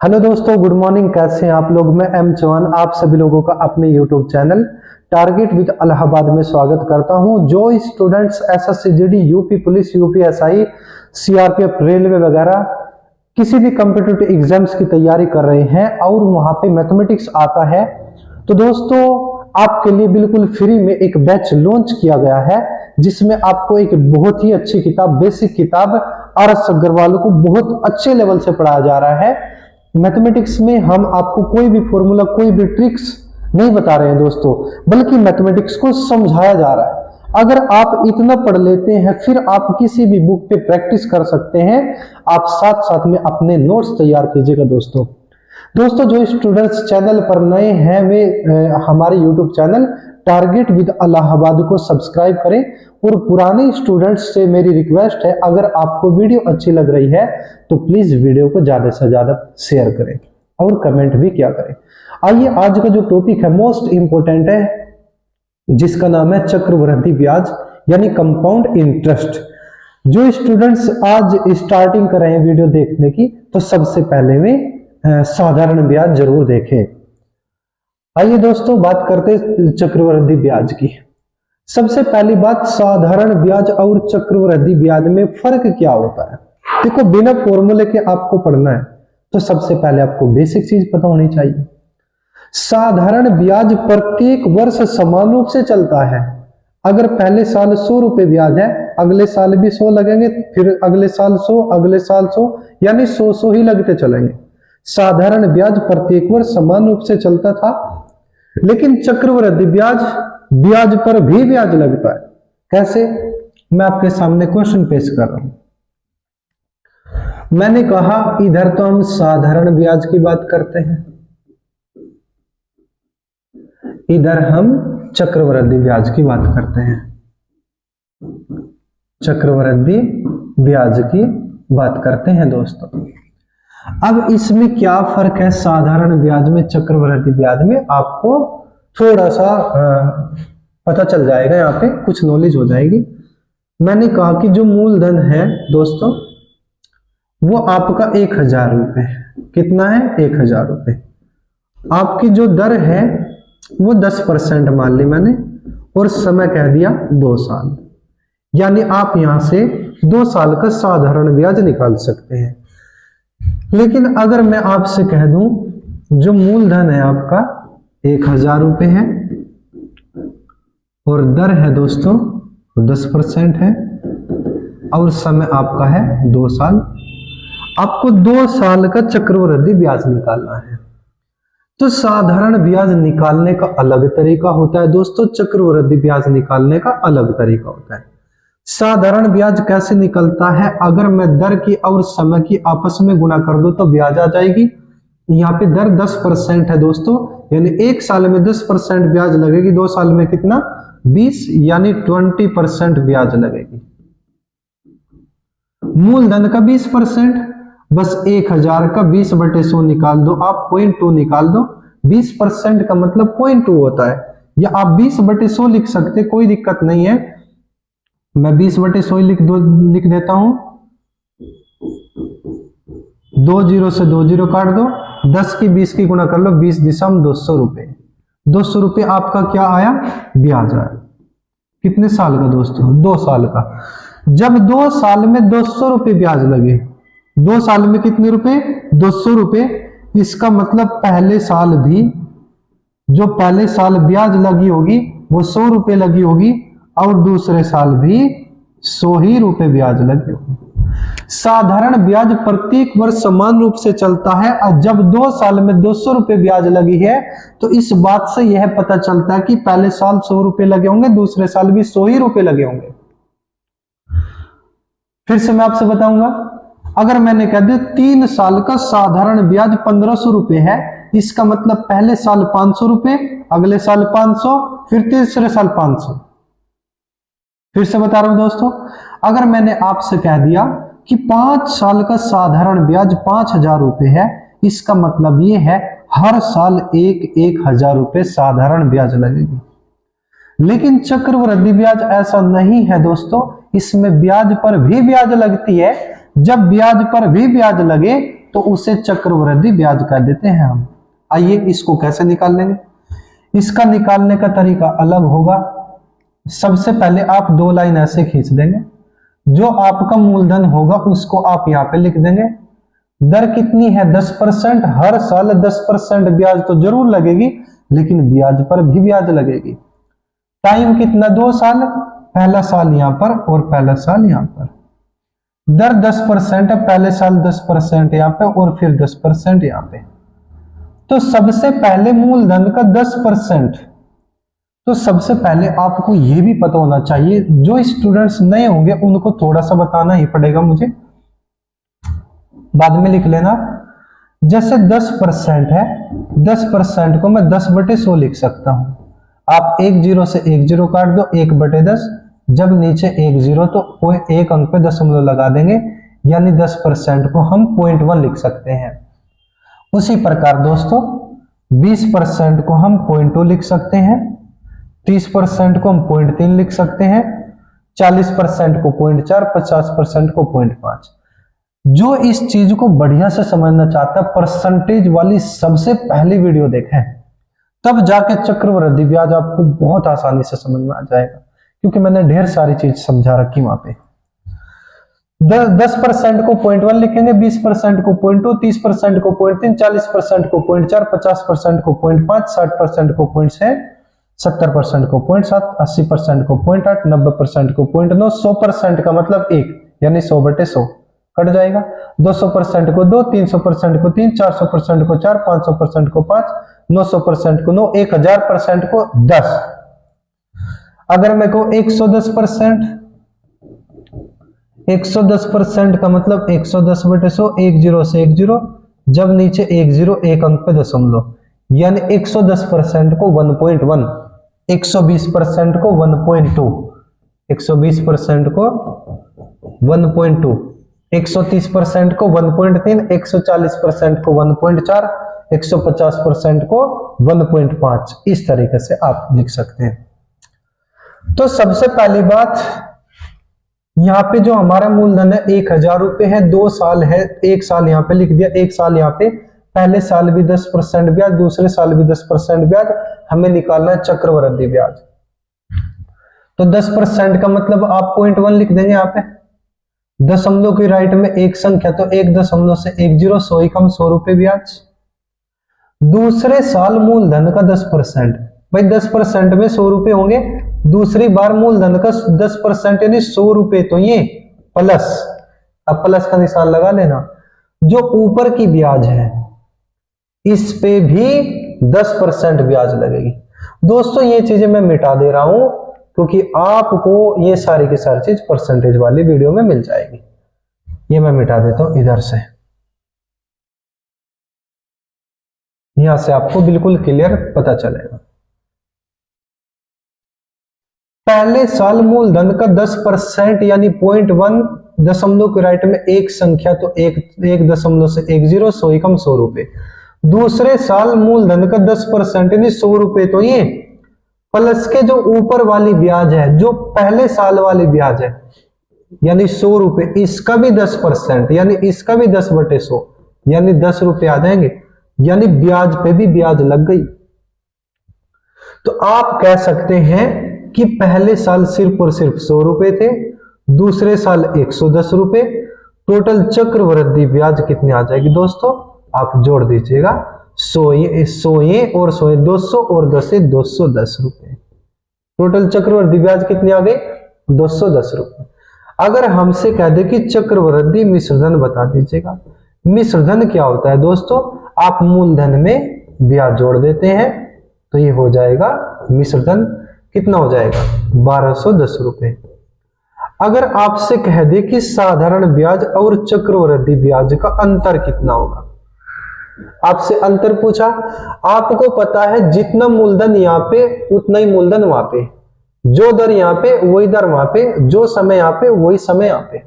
Hello दोस्तों, good morning. कैसे हैं आप लोग। मैं एम चौहान आप सभी लोगों का अपने YouTube channel target with Allahabad में स्वागत करता हूं। जो students SSC GD, UP police, UPSI, CRPF, railway वगैरह किसी भी कॉम्पिटिटिव एग्जाम्स की तैयारी कर रहे हैं और वहां पे मैथमेटिक्स आता है, तो दोस्तों आपके लिए बिल्कुल फ्री में एक बैच लॉन्च किया गया है, जिसमें आपको एक बहुत ही अच्छी किताब, बेसिक किताब आर.एस. अग्रवाल को बहुत अच्छे लेवल से पढ़ाया जा रहा है। मैथमेटिक्स में हम आपको कोई भी फॉर्मूला, कोई भी ट्रिक्स नहीं बता रहे हैं दोस्तों, बल्कि मैथमेटिक्स को समझाया जा रहा है। अगर आप इतना पढ़ लेते हैं, फिर आप किसी भी बुक पे प्रैक्टिस कर सकते हैं। आप साथ साथ में अपने नोट्स तैयार कीजिएगा दोस्तों। जो स्टूडेंट्स चैनल पर नए हैं वे हमारे YouTube channel target with Allahabad को सब्सक्राइब करें। और पुराने स्टूडेंट्स से मेरी रिक्वेस्ट है, अगर आपको वीडियो अच्छी लग रही है तो प्लीज वीडियो को ज्यादा से ज्यादा शेयर करें और कमेंट भी किया करें। आइए, आज का जो टॉपिक है मोस्ट इंपोर्टेंट है, जिसका नाम है चक्रवृद्धि ब्याज यानी कंपाउंड इंटरेस्ट। जो स्टूडेंट्स आज स्टार्टिंग कर रहे हैं वीडियो देखने की, तो सबसे पहले में साधारण ब्याज जरूर देखें। आइए दोस्तों, बात करते हैं चक्रवृद्धि ब्याज की। सबसे पहली बात, साधारण ब्याज और चक्रवृद्धि ब्याज में फर्क क्या होता है। देखो, बिना फॉर्मूले के आपको पढ़ना है तो सबसे पहले आपको बेसिक चीज पता होनी चाहिए। साधारण ब्याज प्रत्येक वर्ष समान रूप से चलता है। अगर पहले साल 100 रुपए ब्याज है, अगले साल भी 100 लगेंगे, फिर अगले साल 100, अगले साल 100, यानी 100 ही लगते चलेंगे। साधारण ब्याज प्रत्येक वर्ष समान रूप से चलता था, लेकिन चक्रवृद्धि ब्याज, ब्याज पर भी ब्याज लगता है। कैसे? मैं आपके सामने क्वेश्चन पेश कर रहा हूं। मैंने कहा इधर तो हम साधारण ब्याज की बात करते हैं, इधर हम चक्रवृद्धि ब्याज की बात करते हैं। चक्रवृद्धि ब्याज की बात करते हैं दोस्तों। अब इसमें क्या फर्क है साधारण ब्याज में, चक्रवृद्धि ब्याज में, आपको थोड़ा सा पता चल जाएगा, यहाँ पे कुछ नॉलेज हो जाएगी। मैंने कहा कि जो मूलधन है दोस्तों, वो आपका 1000 रुपए। कितना है? 1000 रुपए। आपकी जो दर है वो 10% मान ली मैंने, और समय कह दिया 2 साल। यानी आप यहां से 2 साल का साधारण ब्याज निकाल सकते हैं। लेकिन अगर मैं आपसे कह दूं, जो मूलधन है आपका 1000 रुपए है और दर है दोस्तों 10% है, और समय आपका है 2 साल, आपको 2 साल का चक्रवृद्धि ब्याज निकालना है। तो साधारण ब्याज निकालने का अलग तरीका होता है दोस्तों, चक्रवृद्धि ब्याज निकालने का अलग तरीका होता है। साधारण ब्याज कैसे निकलता है? अगर मैं दर की और समय की आपस में गुणा कर दूं तो ब्याज आ जाएगी। यहाँ पे दर 10% है दोस्तों, यानी 1 साल में 10% ब्याज लगेगी, 2 साल में कितना? 20, यानी 20% ब्याज लगेगी। मूलधन का 20%, बस 1000 का 20/100 निकाल दो आप, 0.2 निकाल दो। 20% का मतलब 0.2 होता है, या आप 20/100 लिख सकते, कोई दिक्कत नहीं है। मैं 20/100 लिख देता हूं। 2 0 से 2 0 काट दो, 10 की 20 की गुणा कर लो, 20 दिशम 200 रुपए। 200 रुपए आपका क्या आया? ब्याज आया। कितने साल का दोस्तों? 2 साल का। जब 2 साल में 200 रुपए ब्याज लगे, 2 साल में कितने रुपए? 200 रुपए। इसका मतलब पहले साल भी, जो पहले साल ब्याज लगी होगी वो 100 रुपए लगी होगी, और दूसरे साल भी 100 ही रुपए ब्याज लगे होगी। साधारण ब्याज प्रत्येक वर्ष समान रूप से चलता है, और जब 2 साल में 200 रुपए ब्याज लगी है, तो इस बात से यह पता चलता है कि पहले साल 100 रुपए लगे होंगे, दूसरे साल भी 100 ही रुपए लगे होंगे। फिर से मैं आपसे बताऊंगा, अगर मैंने कह दिया 3 साल का साधारण ब्याज 1500 रुपए है, इसका मतलब पहले साल 500 रुपए, अगले साल 500, फिर तीसरे साल 500। फिर से बता रहा हूं दोस्तों, अगर मैंने आपसे कह दिया कि 5 साल का साधारण ब्याज 5000 रुपए है, इसका मतलब ये है हर साल 1000 रुपए साधारण ब्याज लगेगी। लेकिन चक्रवृद्धि ब्याज ऐसा नहीं है दोस्तों, इसमें ब्याज पर भी ब्याज लगती है। जब ब्याज पर भी ब्याज लगे तो उसे चक्रवृद्धि ब्याज कह देते हैं हम। आइए इसको कैसे निकाल लेंगे। इसका निकालने का तरीका अलग होगा। सबसे पहले आप दो लाइन ऐसे खींच देंगे, जो आपका मूलधन होगा उसको आप यहाँ पे लिख देंगे। दर कितनी है 10%। हर साल 10% ब्याज तो जरूर लगेगी, लेकिन ब्याज पर भी ब्याज लगेगी। टाइम कितना 2 साल, पहला साल यहां पर और पहला साल यहां पर। दर 10% है, पहले साल 10% यहां पे और फिर 10% यहां पे। तो सबसे पहले मूलधन का 10%। तो सबसे पहले आपको यह भी पता होना चाहिए, जो स्टूडेंट्स नए होंगे उनको थोड़ा सा बताना ही पड़ेगा मुझे, बाद में लिख लेना। जैसे 10% है, 10% को मैं 10/100 लिख सकता हूं। आप एक जीरो से एक जीरो काट दो, 1/10। जब नीचे एक जीरो तो कोई एक अंक पे दशमलव लगा देंगे, यानी 10% को हम 0.1 लिख सकते हैं। उसी प्रकार दोस्तों 20% को हम 0.2 लिख सकते हैं, 30% को हम 0.3 लिख सकते हैं, 40% को 0.4, 50% को 0.5। जो इस चीज को बढ़िया से समझना चाहता है, परसेंटेज वाली सबसे पहली वीडियो देखें, तब जाके चक्रवृद्धि ब्याज आपको बहुत आसानी से समझ में आ जाएगा, क्योंकि मैंने ढेर सारी चीज समझा रखी वहां पे। 10% को 0.1 लिखेंगे, 20% को 0.2, 30% को 0.3, 40% को 0.4, 50% को 0.5, 60% को 0.6, 70% को 0.7, 80% को 0.8, 90% को 0.9, 100% का मतलब 1, यानी 100/100 कट जाएगा। 200% को 2, 300% को 3, 400% को 4, 500% को 5, 900% को 9, 1000% को 10। अगर मैं कहूं 110%, 110% का मतलब 110/100, 1 जीरो से 1 जीरो, जब नीचे 1 जीरो एक अंक पे दशमलव, यानी 110% को 1.1, 120% को 1.2, 120% को 1.2, 130% को 1.3, 140% को 1.4, 150% को 1.5। इस तरीके से आप लिख सकते हैं। तो सबसे पहली बात, यहाँ पे जो हमारा मूलधन है 1000 रुपए है, 2 साल है, 1 साल यहाँ पे लिख दिया, 1 साल यहाँ पे, पहले साल भी 10% ब्याज, दूसरे साल भी 10% ब्याज, हमें निकालना है चक्रवृद्धि ब्याज। तो 10% का मतलब आप 0.1 लिख देंगे यहाँ पे। दशमलव की राइट में एक संख्या, तो 1 दशमलव से 1 जीरो, 100 ही कम, 100 रुपए ब्याज। दूसरे साल मूलधन का 10%, भाई 10% में 100 रुपए होंगे, दूसरी बार मूलधन का 10% यानी 100 रुपए, तो ये प्लस, अब प्लस का निशान लगा लेना। जो ऊपर की ब्याज है इस पे भी 10% ब्याज लगेगी। दोस्तों ये चीजें मैं मिटा दे रहा हूं, क्योंकि आपको ये सारी की सारी चीज परसेंटेज वाली वीडियो में मिल जाएगी। ये मैं मिटा देता हूं इधर से, यहां से आपको बिल्कुल क्लियर पता चलेगा। पहले साल मूलधन का 10% यानी 0.1, दशमलव के राइट में एक संख्या, तो 1 दशमलव से 1 जीरो, 100 ही कम, 100 रुपए। दूसरे साल मूलधन का 10% यानी 100 रुपए, तो ये प्लस के जो ऊपर वाली ब्याज है, जो पहले साल वाली ब्याज है, यानी 100 रुपए, इसका भी 10% यानी इसका भी 10/100, यानी 10 रुपए आ जाएंगे, यानी ब्याज पे भी ब्याज लग गई। तो आप कह सकते हैं कि पहले साल सिर्फ और सिर्फ 100 रुपए थे, दूसरे साल 110 रुपए, टोटल चक्रवृद्धि ब्याज कितनी आ जाएगी दोस्तों, आप जोड़ दीजिएगा, 100 ये और 100 200 और 10 210 रुपए। टोटल चक्रवृद्धि ब्याज कितनी आ गई, 210 रुपए। अगर हमसे कह दे कि चक्रवृद्धि मिश्रधन बता दीजिएगा, मिश्रधन क्या होता है दोस्तों, आप मूलधन में ब्याज जोड़ देते हैं, तो ये हो जाएगा मिश्रधन, कितना हो जाएगा 1210 रुपए। अगर आपसे कह दे कि साधारण ब्याज और चक्रवृद्धि ब्याज का अंतर कितना होगा, आपसे अंतर पूछा, आपको पता है जितना मूलधन यहाँ पे उतना ही मूलधन वहां पे, जो दर यहाँ पे वही दर वहां पे, जो समय यहाँ पे वही समय यहाँ पे।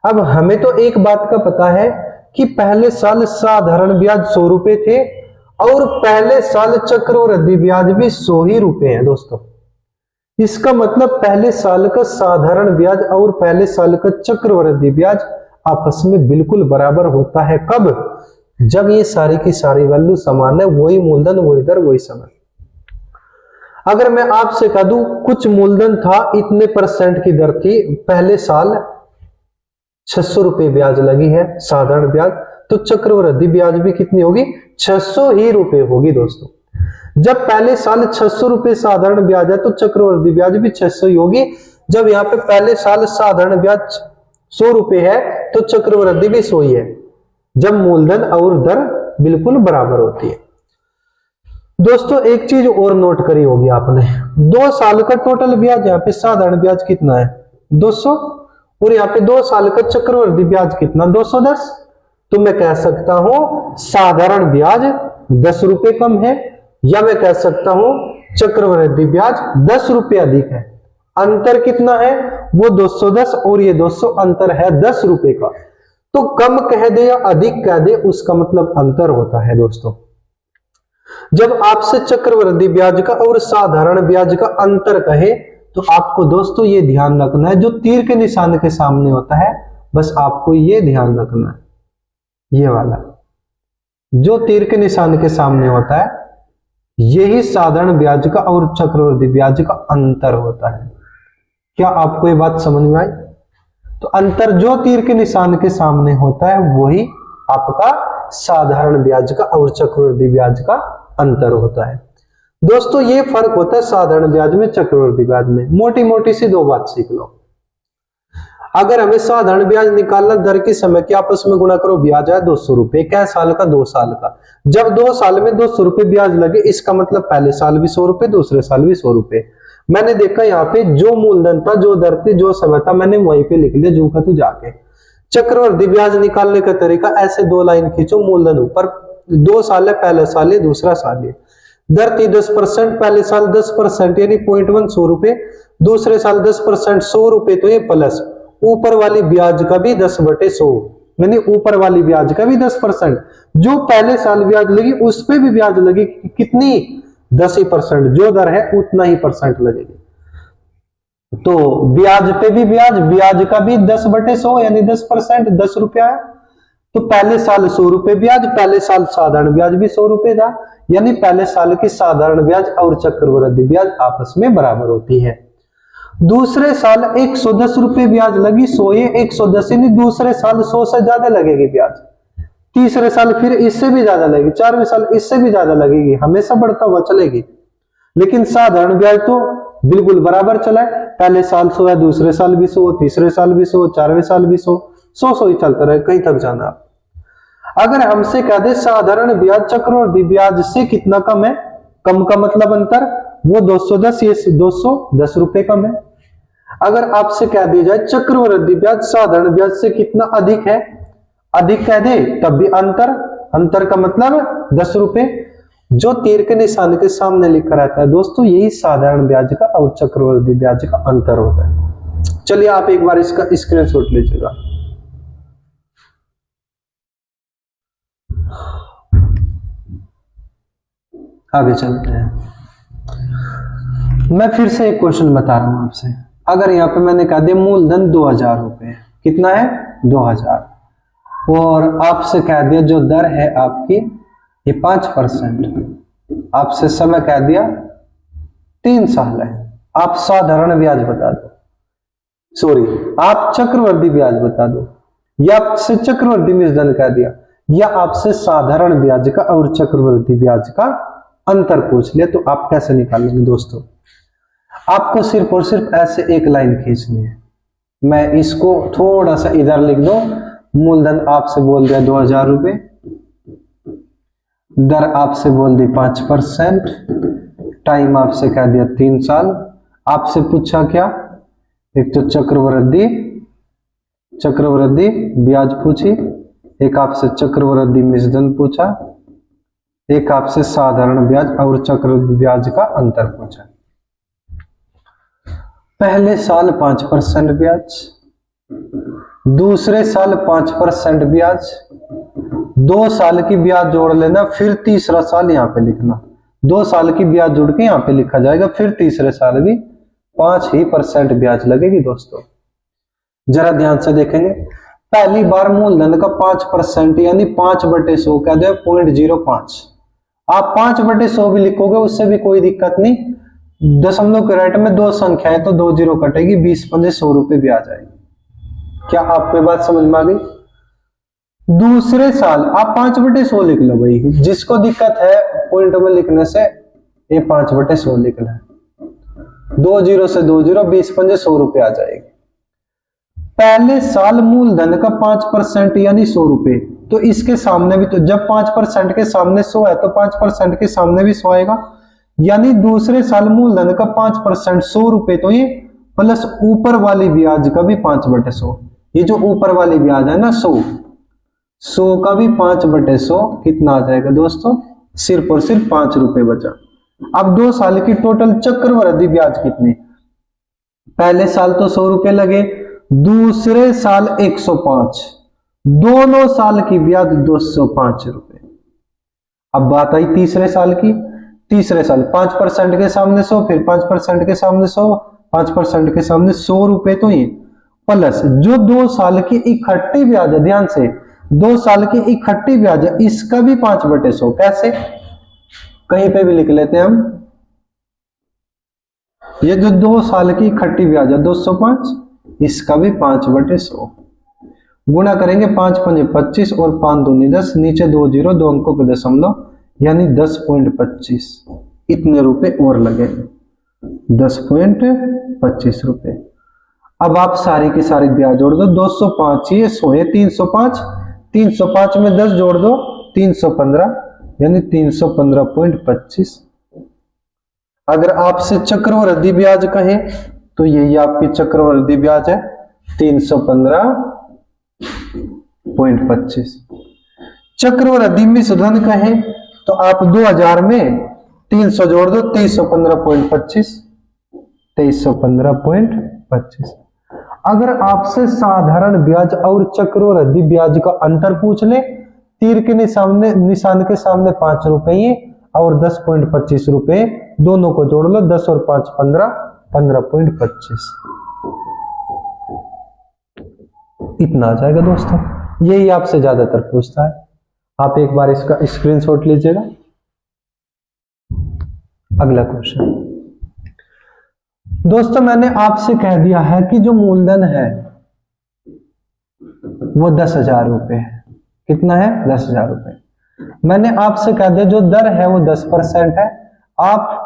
अब हमें तो एक बात का पता है कि पहले साल साधारण ब्याज 100 रुपए थे और पहले साल चक्रवृद्धि ब्याज भी 100 ही रुपए है दोस्तों। इसका मतलब पहले साल का साधारण ब्याज और पहले साल का चक्रवृद्धि ब्याज आपस में बिल्कुल बराबर होता है। कब? जब ये सारी की सारी वैल्यू समान है, वही मूलधन वही दर वही समय। अगर मैं आपसे कह दूं कुछ मूलधन था, इतने % की दर थी, पहले साल 600 रुपए ब्याज लगी है साधारण ब्याज, तो चक्रवृद्धि ब्याज भी कितनी होगी? 600 ही रुपए होगी दोस्तों। जब पहले साल 600 रुपए साधारण ब्याज है तो चक्रवृद्धि ब्याज भी 600 ही होगी। जब यहाँ पे पहले साल साधारण ब्याज 100 रुपए है तो चक्रवृद्धि भी 100 ही है, जब मूलधन और दर बिल्कुल बराबर होती है। दोस्तों एक चीज और नोट करी होगी आपने, 2 साल का टोटल ब्याज, यहाँ पे साधारण ब्याज कितना है? 200, और यहाँ पे 2 साल का चक्रवृद्धि ब्याज कितना? 210। तो मैं कह सकता हूं साधारण ब्याज 10 रुपए कम है, या मैं कह सकता हूं चक्रवृद्धि ब्याज 10 रुपए अधिक है। अंतर कितना है? वो 210 और ये 200, अंतर है 10 रुपए का। तो कम कह दे या अधिक कह दे, उसका मतलब अंतर होता है दोस्तों। जब आपसे चक्रवृद्धि ब्याज का और साधारण ब्याज का अंतर कहे तो आपको दोस्तों ये ध्यान रखना है, जो तीर के निशान के सामने होता है, बस आपको ये ध्यान रखना है, ये वाला जो तीर के निशान के सामने होता है, यही साधारण ब्याज का और चक्रवृद्धि ब्याज का अंतर होता है। क्या आपको ये बात समझ में आई? तो अंतर जो तीर के निशान के सामने होता है वही आपका साधारण ब्याज का और चक्रवृद्धि ब्याज का अंतर होता है। दोस्तों ये फर्क होता है साधारण ब्याज में चक्रवृद्धि ब्याज में। मोटी मोटी सी 2 बात सीख लो। अगर हमें साधारण ब्याज निकालना, दर की समय की आपस में गुणा करो, ब्याज है 200 रुपए, क्या साल का? 2 साल का। जब 2 साल में 200 रुपए ब्याज लगे, इसका मतलब पहले साल भी 100 रुपए, दूसरे साल भी 100 रुपए। मैंने देखा यहाँ पे जो मूलधन था, जो दर थी, जो समय था, मैंने वहीं पे लिख लिया जू का तू जाके। चक्रवृद्धि ब्याज निकालने का तरीका ऐसे 2 लाइन खींचो, मूलधन ऊपर, 2 साल है, पहला साल है, दूसरा साल है, दर थी 10%, पहले साल 10% यानी 0.1 100 रुपए, दूसरे साल 10% 100 रुपए, तो ये प्लस ऊपर वाली ब्याज का भी 10/100 यानी ऊपर वाली ब्याज का भी 10%, जो पहले साल ब्याज लगी उस पे भी ब्याज लगी कितनी? 10%, जो दर है उतना ही % लगेगी। तो ब्याज पे भी ब्याज, ब्याज का भी 10/100 यानी 10%, 10 रुपया है। तो पहले साल 100 रुपए ब्याज, पहले साल साधारण ब्याज भी 100 रुपए था, यानी पहले साल की साधारण ब्याज और चक्रवृद्धि ब्याज आपस में बराबर होती है। दूसरे साल 110 रुपए ब्याज लगी, 100 ये 110 यानी दूसरे साल 100 से ज्यादा लगेगी ब्याज, तीसरे साल फिर इससे भी ज्यादा लगेगी, 4वें साल इससे भी ज्यादा लगेगी, हमेशा बढ़ता हुआ चलेगी। लेकिन साधारण ब्याज तो बिल्कुल बराबर चला है, पहले साल 100 है, दूसरे साल भी 100, तीसरे साल भी 100, 4वें साल भी 100 ही चलता रहे, कहीं तक जाना। अगर हमसे कह दे साधारण ब्याज चक्रवृद्धि ब्याज से कितना कम है, कम का मतलब अंतर, वो 210, ये 210 रुपए कम है। अगर आपसे कह दिया जाए चक्रवृद्धि ब्याज साधारण ब्याज से कितना अधिक है, अधिक कह दे तब भी अंतर, अंतर का मतलब 10 रुपए, जो तीर के निशान के सामने लिखा रहता है दोस्तों, यही साधारण ब्याज का और चक्रवृद्धि ब्याज का अंतर होता है। चलिए आप एक बार इसका स्क्रीनशॉट लीजिएगा। आगे चलते हैं। मैं फिर से एक क्वेश्चन बता रहा हूं आपसे। अगर यहाँ पे मैंने कहा दिया मूलधन 2000 रुपए, कितना है? 2000, और आपसे कह दिया जो दर है आपकी ये 5%, आपसे समय कह दिया 3 साल है, आप साधारण ब्याज बता दो, सॉरी आप चक्रवृद्धि ब्याज बता दो, या आपसे चक्रवृद्धि मूलधन कह दिया, या आपसे साधारण ब्याज का और चक्रवृद्धि ब्याज का अंतर पूछ लिया, तो आप कैसे निकालेंगे दोस्तों? आपको सिर्फ और सिर्फ ऐसे एक लाइन खींचनी है। मैं इसको थोड़ा सा इधर लिख दो, मूलधन आपसे बोल दिया 2000 रुपए, दर आपसे बोल दी 5%, टाइम आपसे कह दिया 3 साल, आपसे पूछा क्या? एक तो चक्रवृद्धि ब्याज पूछी, एक आपसे चक्रवृद्धि मूलधन पूछा, एक आपसे साधारण ब्याज और चक्रवृद्धि ब्याज का अंतर पूछा। पहले साल 5% ब्याज, दूसरे साल 5% ब्याज, 2 साल की ब्याज जोड़ लेना, फिर तीसरा साल यहाँ पे लिखना, 2 साल की ब्याज जोड़ के यहाँ पे लिखा जाएगा, फिर तीसरे साल भी 5% ब्याज लगेगी दोस्तों। जरा ध्यान से देखेंगे, पहली बार मूलधन का 5% यानी 5/100 कह दो 0.05। आप 5/100 भी लिखोगे उससे भी कोई दिक्कत नहीं। दशमलव के राइट में दो संख्या है तो 2 जीरो कटेगी, 20×100 रुपए भी आ जाएगी। क्या आपको बात समझ में आ गई? दूसरे साल आप 5/100 लिख लो भाई, जिसको दिक्कत है पॉइंट में लिखने से ये 5/100 लिखना है। 2 जीरो से 2 जीरो, 20×100 रुपए आ जाएगी। पहले साल मूलधन का 5% यानी 100 रुपए, तो इसके सामने भी तो जब 5% के सामने 100 है तो 5% के सामने भी 100 आएगा। यानी दूसरे साल मूलधन का 5% 100 रुपए, तो ये प्लस ऊपर वाली ब्याज का भी 5/100। ये जो ऊपर वाली ब्याज है ना 100 का भी 5/100 कितना आ जाएगा दोस्तों? सिर्फ और सिर्फ 5 रुपए बचा। अब 2 साल की टोटल चक्रवृद्धि ब्याज कितनी? पहले साल तो 100 रुपए लगे, दूसरे साल 105, दोनों साल की ब्याज 205 रुपए। अब बात आई तीसरे साल की। तीसरे साल 5% के सामने 100, फिर 5% के सामने 100, 5% के सामने 100 रुपए, तो ये प्लस जो 2 साल की इकट्ठी ब्याज है, ध्यान से 2 साल की इकट्ठी ब्याज है, इसका भी 5/100। कैसे? कहीं पे भी लिख लेते हैं हम। ये जो 2 साल की इकट्ठी ब्याज है 205, इसका भी 5/100 गुणा करेंगे। 5×5 25 और 5 दूनी 10, नीचे 2 जीरो, 2 अंकों पे दशमलव, यानी 10.25। इतने रुपए और लगेंगे, 10.25 रुपए। अब आप सारी की सारी ब्याज जोड़ दो। 205 ये 100 है, 305, 305 में 10 जोड़ दो, 315, यानी 315.25। अगर आपसे चक्रवृद्धि ब्याज कहें तो यही आपकी चक्रवृद्धि ब्याज है, 315.25। चक्रवृद्धि मिश्रधन कहें तो आप 2000 में 300 जोड़ दो, 2315.25, 2315.25। अगर आपसे साधारण ब्याज और चक्रवृद्धि ब्याज का अंतर पूछ ले, तीर के निशान के सामने 5 रुपए और 10.25 रुपए, दोनों को जोड़ लो, 10 और 5 15, 15.25। इतना आ जाएगा दोस्तों। यही आपसे ज्यादातर पूछता है। आप एक बार इसका स्क्रीनशॉट लीजिएगा। अगला क्वेश्चन दोस्तों, मैंने आपसे कह दिया है कि जो मूलधन है वो 10,000 रुपए है। कितना है? 10,000 रुपए। मैंने आपसे कह दिया जो दर है वो 10% है। आप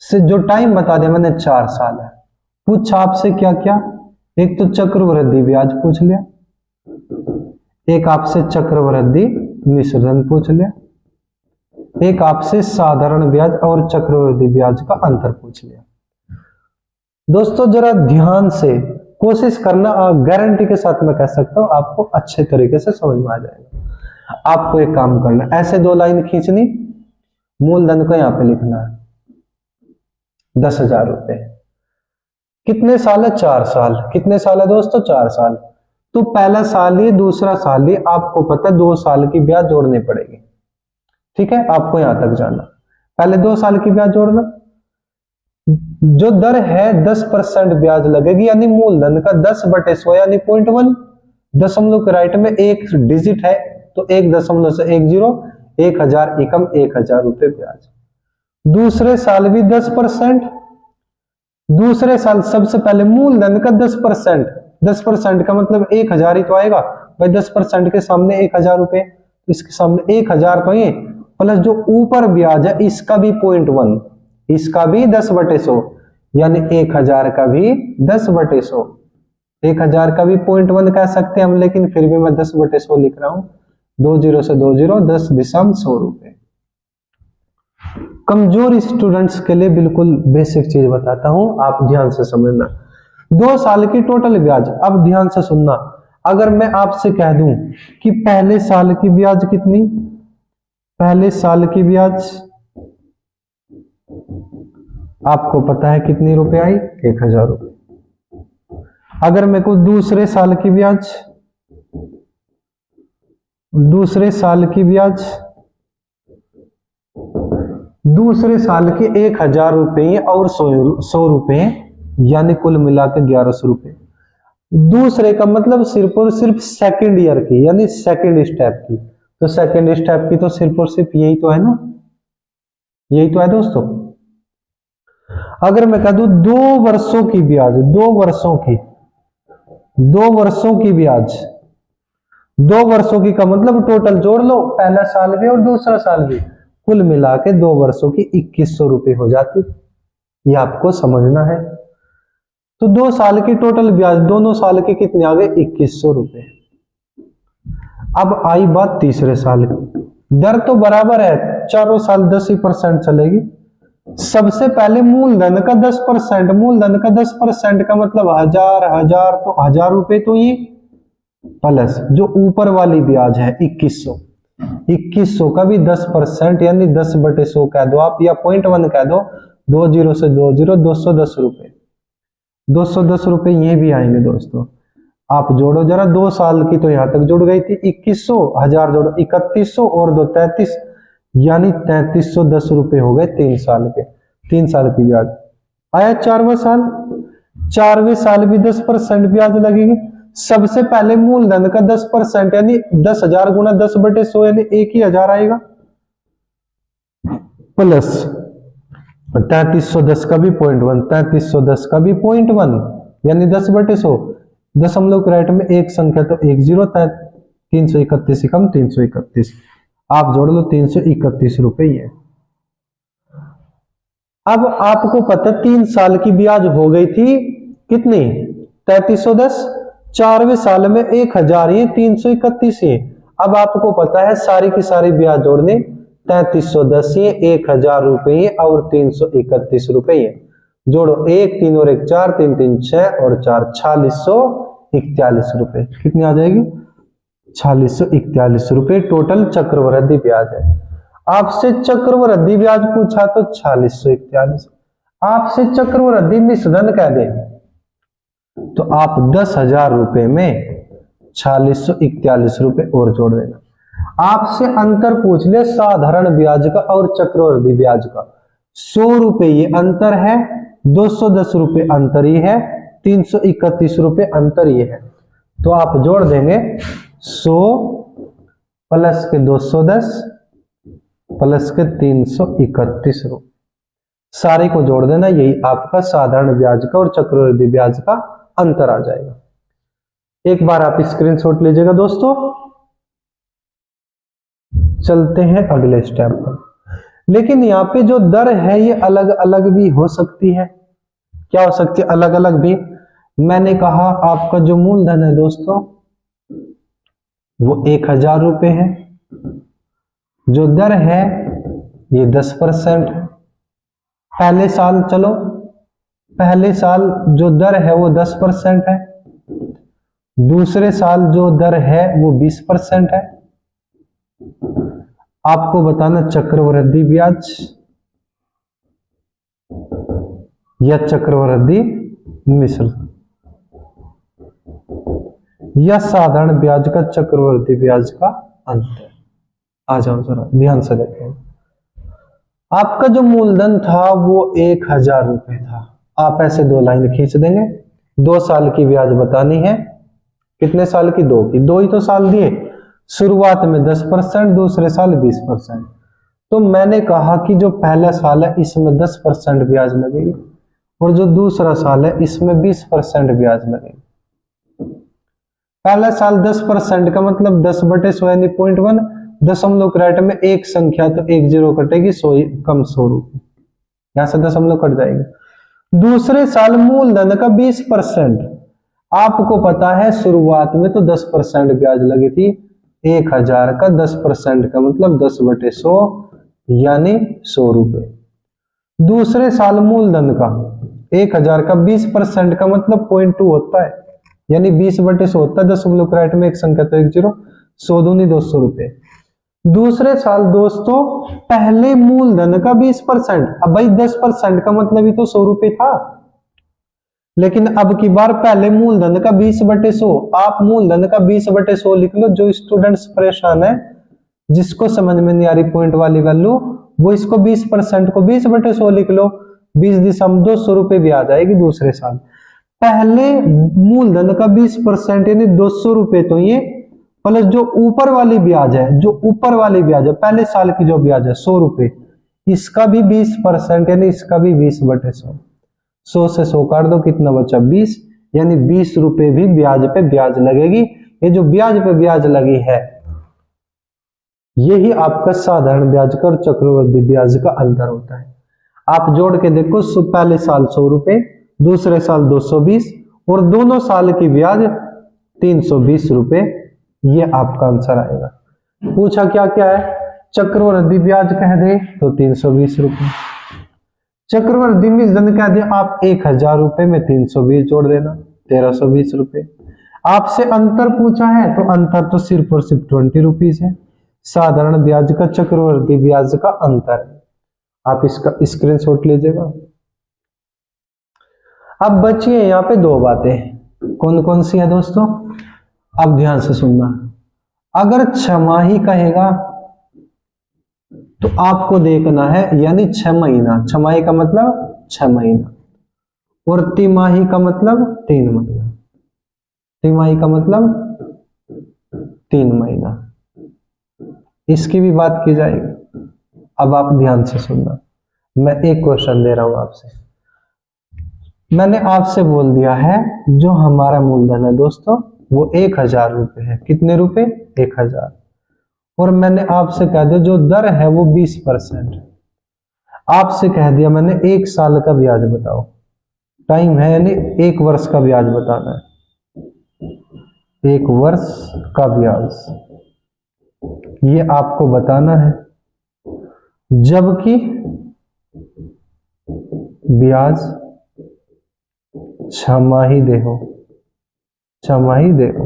से जो टाइम बता दिया मैंने 4 साल है। पूछा आपसे क्या क्या? एक तो चक्रवृद्धि ब्याज पूछ लिया, एक आपसे चक्रवृद्धि मिश्रधन पूछ लिया, एक आपसे साधारण ब्याज और चक्रवृद्धि ब्याज का अंतर पूछ लिया। दोस्तों जरा ध्यान से कोशिश करना, गारंटी के साथ मैं कह सकता हूं आपको अच्छे तरीके से समझ में आ जाएगा। आपको एक काम करना, ऐसे 2 लाइन खींचनी, मूलधन को यहां पे लिखना है 10,000 रुपए। कितने साल है? 4 साल। कितने साल है दोस्तों? 4 साल। तो पहला साल ही दूसरा साल ही आपको पता है 2 साल की ब्याज जोड़नी पड़ेगी। ठीक है, आपको यहां तक जाना। पहले 2 साल की ब्याज जोड़ना। जो दर है 10% ब्याज लगेगी, यानी मूलधन का 10/100 यानी 0.1। दशमलव के राइट में एक डिजिट है तो 1 दशमलव से 1 जीरो, 1000 एकम 1000 रुपए ब्याज। दूसरे साल भी 10%। दूसरे साल सबसे पहले मूलधन का 10%, 10% का मतलब 1000 ही तो आएगा भाई। 10% के सामने 1000 रुपए, इसके सामने 1000 तो ये प्लस जो ऊपर ब्याज है इसका भी 0.1, इसका भी 10/100 यानी 1000 का भी 10/100। 1000 का भी 0.1 कह सकते हैं हम, लेकिन फिर भी मैं 10/100 लिख रहा हूं। 2 जीरो से 2 जीरो, 10,100 रुपए। कमजोर स्टूडेंट्स के लिए बिल्कुल बेसिक चीज बताता हूं, आप ध्यान से समझना। 2 साल की टोटल ब्याज। अब ध्यान से सुनना, अगर मैं आपसे कह दूं कि पहले साल की ब्याज कितनी, पहले साल की ब्याज आपको पता है कितनी रुपए आई? 1000 रुपए। अगर मेरे को दूसरे साल की ब्याज, दूसरे साल की ब्याज, दूसरे साल के 1000 रुपए और 100 रुपए, यानी कुल मिलाकर 1100 रुपए। दूसरे का मतलब सिर्फ और सिर्फ सेकंड ईयर की, यानी सेकंड स्टेप की। तो सेकंड स्टेप की तो सिर्फ और सिर्फ यही तो है ना, यही तो है दोस्तों। अगर मैं कह दूं 2 वर्षों की ब्याज, 2 वर्षों की, 2 वर्षों की ब्याज, 2 वर्षों की का मतलब टोटल जोड़ लो, पहला साल भी और दूसरा साल भी, कुल मिला के 2 वर्षों की 2100 रुपये हो जाती। ये आपको समझना है। तो 2 साल की टोटल ब्याज, दोनों साल के कितने आ गए, 2100 रुपये। अब आई बात तीसरे साल की। दर तो बराबर है, चारों साल 10% चलेगी। सबसे पहले मूलधन का 10%, मूलधन का 10% का मतलब 1000 तो 1000 रुपये, तो ये प्लस जो ऊपर वाली ब्याज है 2100, 2100 का भी 10% यानी 10/100 कह दो आप, या 0.1 कह दो, 20 से 20, 210 रुपये, 210 रुपये ये भी आएंगे दोस्तों। आप जोड़ो जरा, 2 साल की तो यहां तक जुड़ गई थी 2100, 1000 जोड़ो 3100 और 2 33, यानी 3310 रुपये हो गए 3 साल के। 3 साल की ब्याज आया। 4वां साल, 4वें साल भी 10% ब्याज लगेगी। सबसे पहले मूलधन का 10% यानी 10,000 गुना 10/100 यानी 1,000 आएगा, प्लस 3310 का भी 0.1, 3310 का भी 0.1 यानी 10/100। दशमलव के राइट में एक संख्या तो 10, 331 कम 331, आप जोड़ लो 331 रुपये है। अब आपको पता 3 साल की ब्याज हो गई थी कितनी, 3310, 4वें साल में 1000 ये 331 है। अब आपको पता है सारी की सारी ब्याज जोड़ने, 3310 ये 1000 रुपये और 331 रुपये, जोड़ो 1 3 और 1 4, 3 3 6 और 4 4641 रुपये। कितनी आ जाएगी, 4641 रुपये टोटल चक्रवृद्धि ब्याज है। आपसे चक्रवृद्धि ब्याज पूछा तो 4641, आपसे चक्रवृद्धि मिश्रधन कह दे तो आप 10,000 रुपये में 4641 रुपये और जोड़ देना। आपसे अंतर पूछ ले साधारण ब्याज का और चक्रवृद्धि ब्याज का, 100 रुपये ये अंतर है, 210 रुपये अंतर ये है, 331 रुपये अंतर ये है। तो आप जोड़ देंगे 100 प्लस के 210 प्लस के 331 रुपये, सारे को जोड़ देना, यही आपका साधारण ब्याज का और चक्रवृद्धि ब्याज का अंतर आ जाएगा। एक बार आप स्क्रीनशॉट लीजिएगा दोस्तों। चलते हैं अगले स्टेप पर। लेकिन यहाँ पे जो दर है ये अलग अलग भी हो सकती है। क्या हो सकती है, अलग अलग भी। मैंने कहा आपका जो मूलधन है दोस्तों वो 1000 रुपये है, जो दर है ये 10% है। पहले साल, चलो पहले साल जो दर है वो 10% है, दूसरे साल जो दर है वो 20% है। आपको बताना चक्रवृद्धि ब्याज या चक्रवृद्धि मिश्र या साधारण ब्याज का चक्रवृद्धि ब्याज का अंतर। आ जाओ जरा ध्यान से देखें। आपका जो मूलधन था वो 1000 रुपये था, आप ऐसे 2 लाइन खींच देंगे। 2 साल की ब्याज बतानी है, कितने साल की, 2 की, 2 ही तो साल दिए। शुरुआत में 10%, दूसरे साल 20%। तो मैंने कहा कि जो पहला साल है इसमें 10% ब्याज लगेगी और जो दूसरा साल है इसमें 20% ब्याज लगेगी। पहला साल 10% का मतलब 10/100 यानी 0.1, दशमलव के राइट में एक संख्या तो 1 0 कटेगी, 100 कम 100 रुपये, यहां से दशमलव कट जाएगी। दूसरे साल मूलधन का 20%, आपको पता है शुरुआत में तो 10% ब्याज लगी थी, 1000 का 10% का मतलब 10/100 यानी 100 रुपये। दूसरे साल मूलधन का 1000 का 20% का मतलब 0.2 होता है, यानी 20/100 होता है, दशमलव के राइट में एक संख्या तो 1 0, 100 दूनी 200 रुपये। दूसरे साल दोस्तों पहले मूलधन का 20%, अब भाई 10% का मतलब ही तो 100 रुपये था, लेकिन अब की बार पहले मूलधन का 20/100, आप मूलधन का 20/100 लिख लो। जो स्टूडेंट्स परेशान है, जिसको समझ में नहीं आ रही पॉइंट वाली वैल्यू, वो इसको 20% को 20/100 लिख लो। 20 दिसंबर 200 रुपये ब्याज आएगी दूसरे साल। पहले मूलधन का 20% यानी 200 रुपए, तो ये प्लस जो ऊपर वाली ब्याज है, जो ऊपर वाली ब्याज है पहले साल की जो ब्याज है 100 रुपए, इसका भी 20% यानी इसका भी 20/100। 100 से 100 काट दो, कितना बचा 20, यानी 20 रुपए भी ब्याज पे ब्याज लगेगी। ये जो ब्याज पे ब्याज लगी है यही आपका साधारण ब्याज का और चक्रवृद्धि ब्याज का अंतर होता है। आप जोड़ के देखो, पहले साल 100 रुपए, दूसरे साल 220 और दोनों साल की ब्याज 320 रुपए, ये आपका आंसर आएगा। पूछा क्या क्या है, चक्रवृद्धि ब्याज कह दे तो 320 रुपए, चक्रवृद्धि मूलधन कह दे आप 1000 रुपए में 320 जोड़ देना 1320 रुपए। आपसे अंतर पूछा है तो अंतर तो सिर्फ और सिर्फ 20 रुपीज है, साधारण ब्याज का चक्रवृद्धि ब्याज का अंतर है। आप इसका स्क्रीनशॉट लीजिएगा। अब बची है यहाँ पे दो बातें, कौन कौन सी है दोस्तों, अब ध्यान से सुनना। अगर छमाही कहेगा तो आपको देखना है, यानी 6 महीना, छमाही का मतलब 6 महीना, और तिमाही का मतलब 3 महीना, तिमाही का मतलब 3 महीना, इसकी भी बात की जाएगी। अब आप ध्यान से सुनना, मैं एक क्वेश्चन दे रहा हूं आपसे। मैंने आपसे बोल दिया है जो हमारा मूलधन है दोस्तों वो 1000 रुपए है। कितने रुपए? 1000। और मैंने आपसे कह दिया जो दर है वो 20%। आपसे कह दिया मैंने 1 साल का ब्याज बताओ, टाइम है यानी 1 वर्ष का ब्याज बताना है, 1 वर्ष का ब्याज ये आपको बताना है, जबकि ब्याज छमाही दे हो, छमाही दे हो।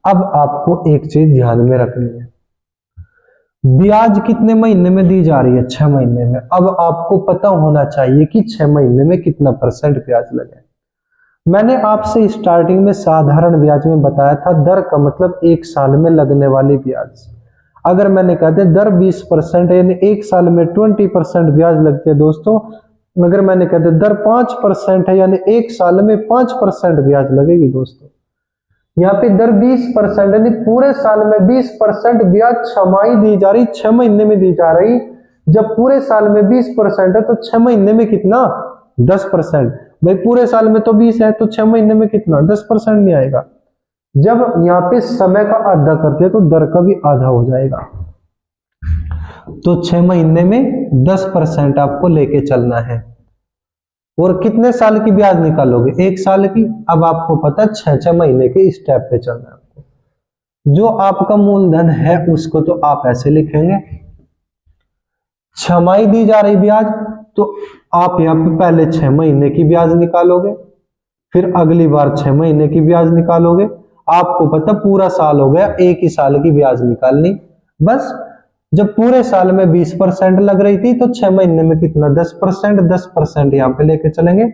अब आपको एक चीज ध्यान में रखनी है, ब्याज कितने महीने में दी जा रही है? 6 महीने में। अब आपको पता होना चाहिए कि 6 महीने में कितना % ब्याज लगे। मैंने आपसे स्टार्टिंग में साधारण ब्याज में बताया था, दर का मतलब 1 साल में लगने वाली ब्याज। अगर मैंने कहा था दर 20% यानी 1 साल में 20% ब्याज लगती है दोस्तों, अगर मैंने कहा था दर 5% है यानी 1 साल में 5% ब्याज लगेगी दोस्तों। यहाँ पे दर 20% यानी पूरे साल में 20% ब्याज छमाही दी जा रही, 6 महीने में दी जा रही। जब पूरे साल में 20% है तो 6 महीने में कितना? 10%। भाई पूरे साल में तो 20 है तो 6 महीने में कितना? 10% नहीं आएगा। जब यहाँ पे समय का आधा करते हैं तो दर का भी आधा हो जाएगा। तो 6 महीने में 10% आपको लेके चलना है। और कितने साल की ब्याज निकालोगे? 1 साल की। अब आपको पता है 6 महीने के स्टेप पे चलना है आपको। जो आपका मूलधन है उसको तो आप ऐसे लिखेंगे, छमाही दी जा रही ब्याज, तो आप यहाँ पे पहले 6 महीने की ब्याज निकालोगे, फिर अगली बार 6 महीने की ब्याज निकालोगे। आपको पता पूरा साल हो गया, 1 ही साल की ब्याज निकालनी बस। जब पूरे साल में 20% लग रही थी तो 6 महीने में कितना? 10%। 10% यहाँ पे लेके चलेंगे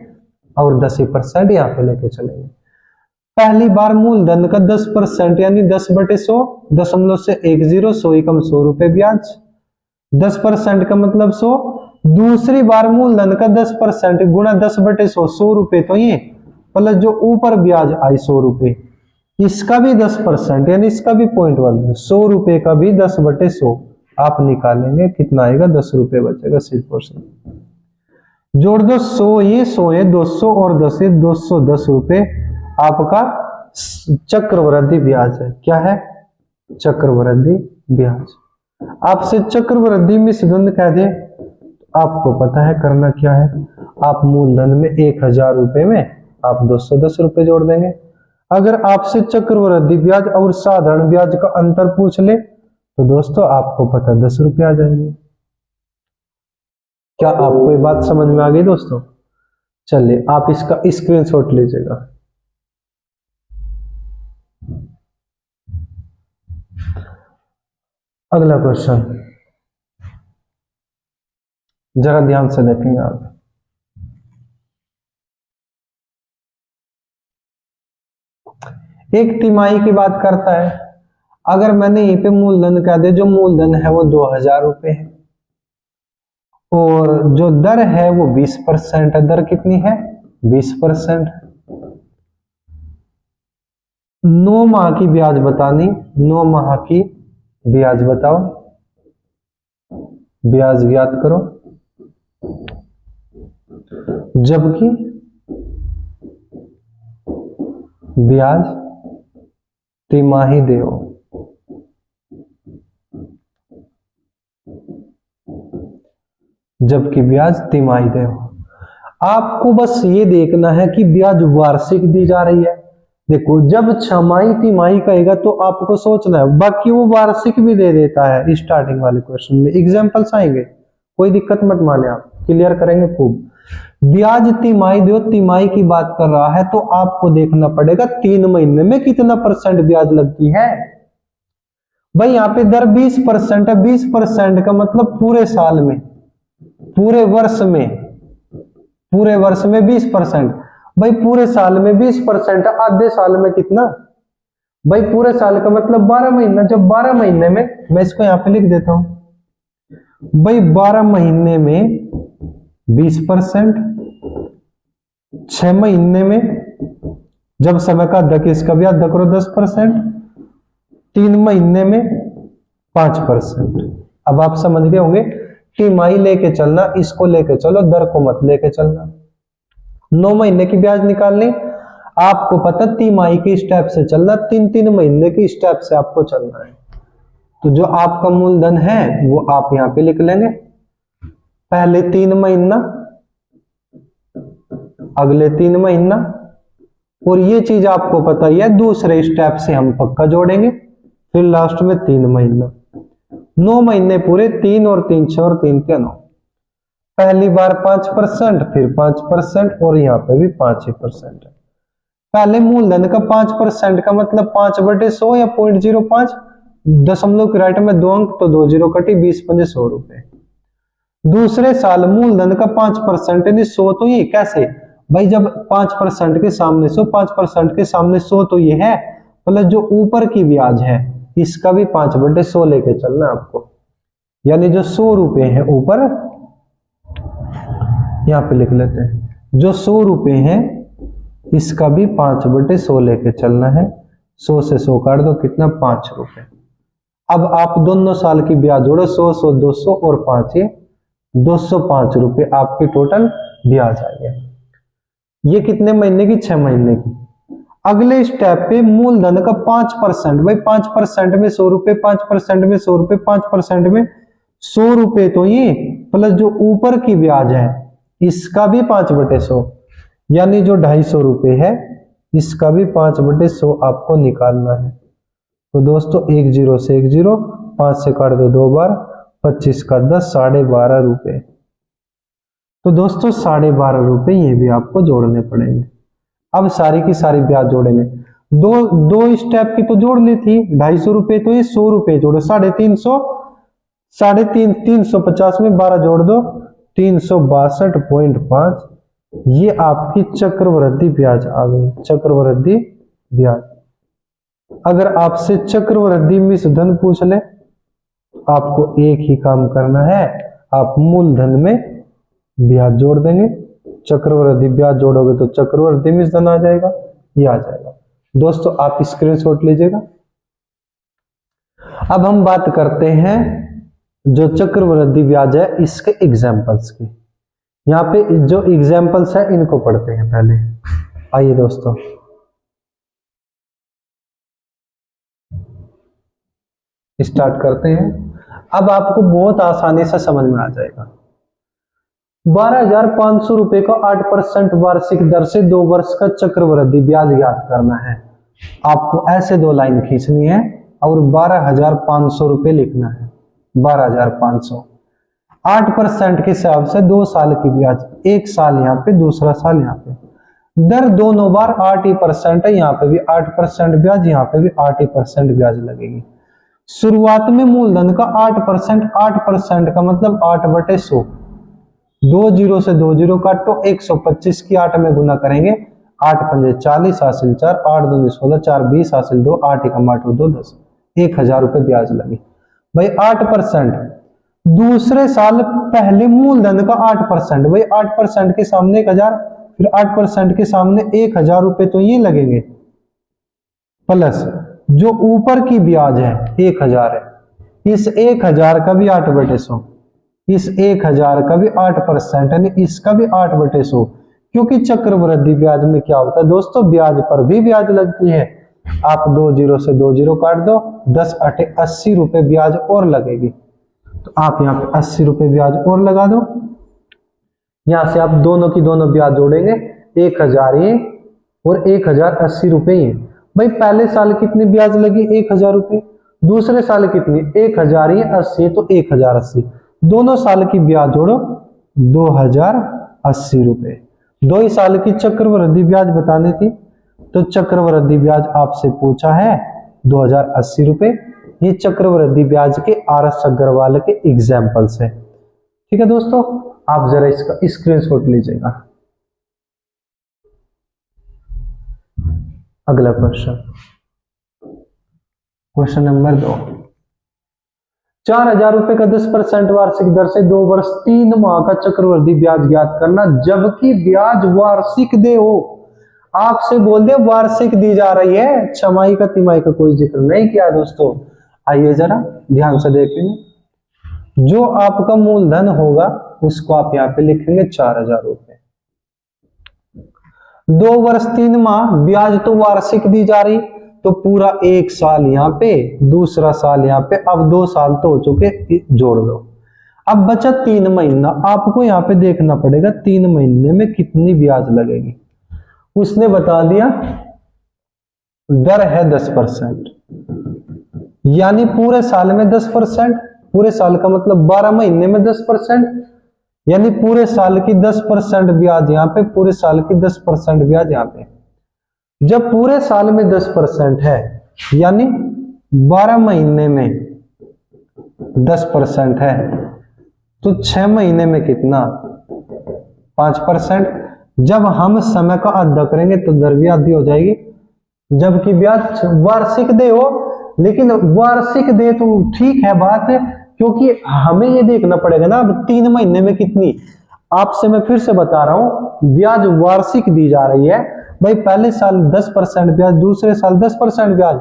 और 10% यहाँ पे लेके चलेंगे। पहली बार मूलधन का 10% यानी 10/100, दशमलव से 10, 100 कम 100 रुपए ब्याज, 10% का मतलब 100। दूसरी बार मूलधन का 10% गुणा 10/100, 100 रुपए, तो ये प्लस जो ऊपर ब्याज आई 100 रुपए, इसका भी 10% यानी इसका भी 0.1, 100 रुपए का भी 10/100 आप निकालेंगे, कितना आएगा? 10 रुपए बचेगा सिर्फ और सिर्फ। जोड़ दो 100 ये 100 है, 200 और 10 है, 210 रुपए आपका चक्रवृद्धि ब्याज है। क्या है? चक्रवृद्धि ब्याज। आपसे चक्रवृद्धि मिश्रण कह दे, आपको पता है करना क्या है, आप मूलधन में 1000 रुपए में आप 210 रुपए जोड़ देंगे। अगर आपसे चक्रवृद्धि ब्याज और साधारण ब्याज का अंतर पूछ ले तो दोस्तों आपको पता 10 रुपए आ जाएंगे। क्या आपको ये बात समझ में आ गई दोस्तों? चलिए आप इसका स्क्रीनशॉट लीजिएगा। अगला क्वेश्चन जरा ध्यान से देखेंगे आप। एक तिमाही की बात करता है। अगर मैंने यहीं पे मूलधन कह दिया, जो मूलधन है वो 2000 रुपए है और जो दर है वो 20% है। दर कितनी है? 20%। 9 माह की ब्याज बतानी, 9 माह की ब्याज बताओ, ब्याज ज्ञात करो। जबकि ब्याज तिमाही देओ, जबकि ब्याज तिमाही देओ। आपको बस ये देखना है कि ब्याज वार्षिक दी जा रही है। देखो जब छमाही तिमाही कहेगा तो आपको सोचना है, बाकी वो वार्षिक भी दे देता है स्टार्टिंग वाले क्वेश्चन में। एग्जांपल्स आएंगे, कोई दिक्कत मत माने, आप क्लियर करेंगे खूब। ब्याज तिमाही दो, तिमाही की बात कर रहा है तो आपको देखना पड़ेगा 3 महीने में कितना परसेंट ब्याज लगती है। भाई यहाँ पे दर 20% है, 20% का मतलब पूरे साल में, पूरे वर्ष में, पूरे वर्ष में 20%। भाई पूरे साल में 20%, आधे साल में कितना? भाई पूरे साल का मतलब 12 महीना। जब 12 महीने में, मैं इसको यहां पे लिख देता हूं, भाई 12 महीने में 20%, 6 महीने में जब समय का अद्धा इसका भी अद्धा करो 10%, 3 महीने में 5%। अब आप समझ गए होंगे, तिमाही लेके चलना, इसको लेके चलो, दर को मत लेके चलना। 9 महीने की ब्याज निकालनी, आपको पता तिमाही के स्टेप से चलना, 3-3 महीने के स्टेप से आपको चलना है। तो जो आपका मूलधन है वो आप यहां पे लिख लेंगे, पहले 3 महीना, अगले 3 महीना, और ये चीज आपको पता ही है, दूसरे स्टेप से हम पक्का जोड़ेंगे, फिर लास्ट में 3 महीना। 9 महीने पूरे, 3 और 3 6 और 3 9। पहली बार 5%, फिर 5% और यहाँ पे भी 5% है। पहले मूलधन का 5% का मतलब 5/100 या 0.05, दशमलव की राइट में 2 अंक तो 2 जीरो कटी, 20 100 रुपए। दूसरे साल मूलधन का 5% यानी 100, तो ये कैसे भाई, जब 5% के सामने 100, 5% के सामने 100 तो ये है, मतलब जो ऊपर की ब्याज है इसका भी 5/100 लेके चलना आपको, यानी जो 100 रुपए है ऊपर, यहां पे लिख लेते हैं, जो 100 रुपए हैं इसका भी 5/100 लेके चलना है। 100 से 100 काट दो, कितना? 5 रुपए। अब आप दोनों साल की ब्याज जोड़ो, 100 100 200 और 5, ये 205 रुपए आपकी टोटल ब्याज आई है। ये कितने महीने की? 6 महीने की। अगले स्टेप पे मूलधन का 5%, भाई 5% में 100 रुपए, 5% में 100 रुपए, 5% में 100 रुपए, तो ये प्लस जो ऊपर की ब्याज है इसका भी 5/100, यानी जो 250 रुपए है इसका भी 5/100 आपको निकालना है। तो दोस्तों 1 0 से 1 0, 5 से काट दो 2 बार, 25 का 10, 12.5 रुपए। तो दोस्तों 12.5 रुपए ये भी आपको जोड़ने पड़ेंगे। अब सारी की सारी ब्याज जोड़ेंगे, दो स्टेप की तो जोड़ ली थी, 250 रुपए, तो ये 100 रुपए जोड़ो, 350, 350 में 12 जोड़ दो, 362.5, ये आपकी चक्रवृद्धि ब्याज आ गई, चक्रवृद्धि ब्याज। अगर आपसे चक्रवृद्धि मिश्रधन पूछ ले, आपको एक ही काम करना है, आप मूलधन में ब्याज जोड़ देंगे, चक्रवृद्धि ब्याज जोड़ोगे तो चक्रवृद्धि मिश्रधन आ जाएगा, ये आ जाएगा। दोस्तों आप स्क्रीनशॉट लीजिएगा। अब हम बात करते हैं जो चक्रवृद्धि ब्याज है इसके एग्जांपल्स की। यहाँ पे जो एग्जांपल्स है इनको पढ़ते हैं पहले। आइए दोस्तों, स्टार्ट करते हैं। अब आपको बहुत आसानी से समझ में आ जाएगा। 12,500 रुपए का 8% वार्षिक दर से 2 वर्ष का चक्रवृद्धि ब्याज ज्ञात करना है। आपको ऐसे 2 लाइन खींचनी है और 12,500 रुपए लिखना है। 12,500, 8% के हिसाब से 2 साल की ब्याज, एक साल यहाँ पे, दूसरा साल यहाँ पे, दर दोनों बार 8% है, यहाँ पे भी 8% ब्याज, यहाँ पे भी 8% ब्याज लगेगी। शुरुआत में मूलधन का 8%, 8% का मतलब 8/100, 2 0 से 2 0 काटो, 125 की 8 में गुना करेंगे, 8 पंजे 40 हासिल 4, 8 दूनी 16, 4 20 हासिल 2, 8 एकम 8 2 10, 1,000 रुपए ब्याज लगी। भाई 8%, दूसरे साल पहले मूलधन का 8%, भाई 8% के सामने 1,000, फिर 8% के सामने 1,000 रुपए, तो ये लगेंगे प्लस जो ऊपर की ब्याज है 1000 है, इस 1000 का भी 8/100, इस 1000 का भी 8% यानी इसका भी 8/100, क्योंकि चक्रवृद्धि ब्याज में क्या होता है दोस्तों, ब्याज पर भी ब्याज लगती है। आप 2 जीरो से 2 जीरो काट दो, 10 8 80 रुपए ब्याज और लगेगी, तो आप यहाँ पे 80 रुपए ब्याज और लगा दो। यहां से आप दोनों की दोनों ब्याज जोड़ेंगे, 1000 ये और 1080 रुपए ये। भाई पहले साल कितनी ब्याज लगी, 1000 रुपए, दूसरे साल कितनी, 1000 ये 80 तो 1080, दोनों साल की ब्याज जोड़ो 2080 रुपए। 2 ही साल की चक्रवृद्धि ब्याज बतानी थी, तो चक्रवृद्धि ब्याज आपसे पूछा है 2080 रुपए। ये चक्रवृद्धि ब्याज के आर.एस. अग्रवाल के एग्जाम्पल्स है। ठीक है दोस्तों, आप जरा इसका स्क्रीनशॉट लीजिएगा। अगला क्वेश्चन, क्वेश्चन नंबर 2, 4000 रुपए का 10% वार्षिक दर से 2 वर्ष 3 माह का चक्रवृद्धि ब्याज ज्ञात करना, जबकि ब्याज वार्षिक दे हो। आपसे बोल दे वार्षिक दी जा रही है, छमाही का तिमाही का कोई जिक्र नहीं किया दोस्तों। आइए जरा ध्यान से देखेंगे, जो आपका मूलधन होगा उसको आप यहाँ पे लिखेंगे 4000 रुपए, 2 वर्ष 3 माह, ब्याज तो वार्षिक दी जा रही, तो पूरा 1 साल यहाँ पे, दूसरा साल यहाँ पे, अब 2 साल तो हो चुके, जोड़ लो। अब बचा 3 महीना, आपको यहाँ पे देखना पड़ेगा 3 महीने में कितनी ब्याज लगेगी। उसने बता दिया दर है 10%, यानी पूरे साल में 10%, पूरे साल का मतलब 12 महीने में 10%, यानी पूरे साल की 10% ब्याज यहाँ पे, पूरे साल की 10% ब्याज यहाँ पे। जब पूरे साल में 10% है, यानी 12 महीने में 10% है, तो 6 महीने में कितना, 5%। जब हम समय का आधा करेंगे तो दर भी आधी हो जाएगी, जबकि ब्याज वार्षिक दे हो, लेकिन वार्षिक दे तो ठीक है बात है, क्योंकि हमें ये देखना पड़ेगा ना अब 3 महीने में कितनी। आपसे मैं फिर से बता रहा हूं, ब्याज वार्षिक दी जा रही है, भाई पहले साल 10% ब्याज, दूसरे साल 10% ब्याज,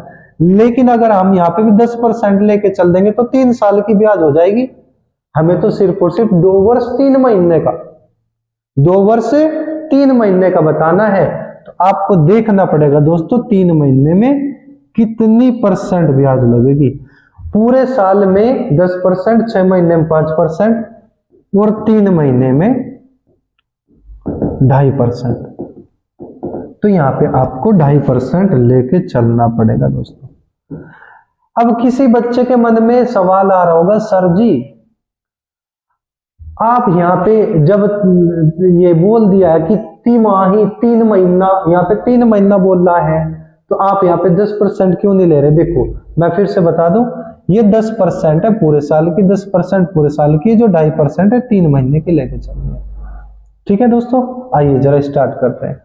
लेकिन अगर हम यहाँ पे भी 10% लेके चल देंगे तो 3 साल की ब्याज हो जाएगी। हमें तो सिर्फ और सिर्फ 2 वर्ष 3 महीने का, 2 वर्ष 3 महीने का बताना है, तो आपको देखना पड़ेगा दोस्तों 3 महीने में कितनी परसेंट ब्याज लगेगी। पूरे साल में 10%, 6 महीने में 5% और 3 महीने में 2.5%। तो यहाँ पे आपको 2.5% लेके चलना पड़ेगा दोस्तों। अब किसी बच्चे के मन में सवाल आ रहा होगा, सर जी आप यहाँ पे जब ये बोल दिया है कि तिमाही 3 महीना, यहाँ पे 3 महीना बोल रहा है, तो आप यहाँ पे 10% क्यों नहीं ले रहे। देखो मैं फिर से बता दूं, ये 10% है पूरे साल की, 10% पूरे साल की, जो 2.5% है 3 महीने की लेके चल रहे हैं। ठीक है दोस्तों, आइए जरा स्टार्ट करते हैं।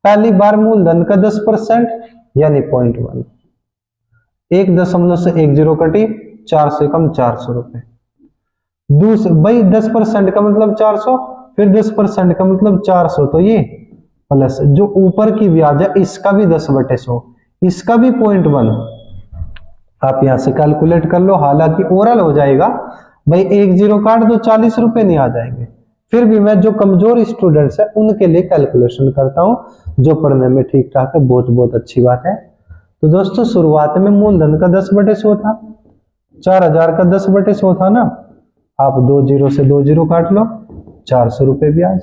पहली बार मूलधन का 10% यानी 0.1, 1.10 कटी, 4 से कम 400 रुपए। दूसरे भाई 10% का मतलब 400, फिर 10% का मतलब 400, तो ये प्लस जो ऊपर की ब्याज है इसका भी 10/100, इसका भी 0.1। आप यहां से कैलकुलेट कर लो, हालांकि ओरल हो जाएगा भाई, 1 जीरो काट दो 40 रुपए नहीं आ जाएंगे। फिर भी मैं जो कमजोर स्टूडेंट्स है उनके लिए कैलकुलेशन करता हूं, जो पढ़ने में ठीक ठाक है, बहुत बहुत अच्छी बात है। तो दोस्तों शुरुआत में मूलधन का 10/100 था, 4000 का 10/100 था ना, आप 2 जीरो से 2 जीरो काट लो, 400 रुपए ब्याज।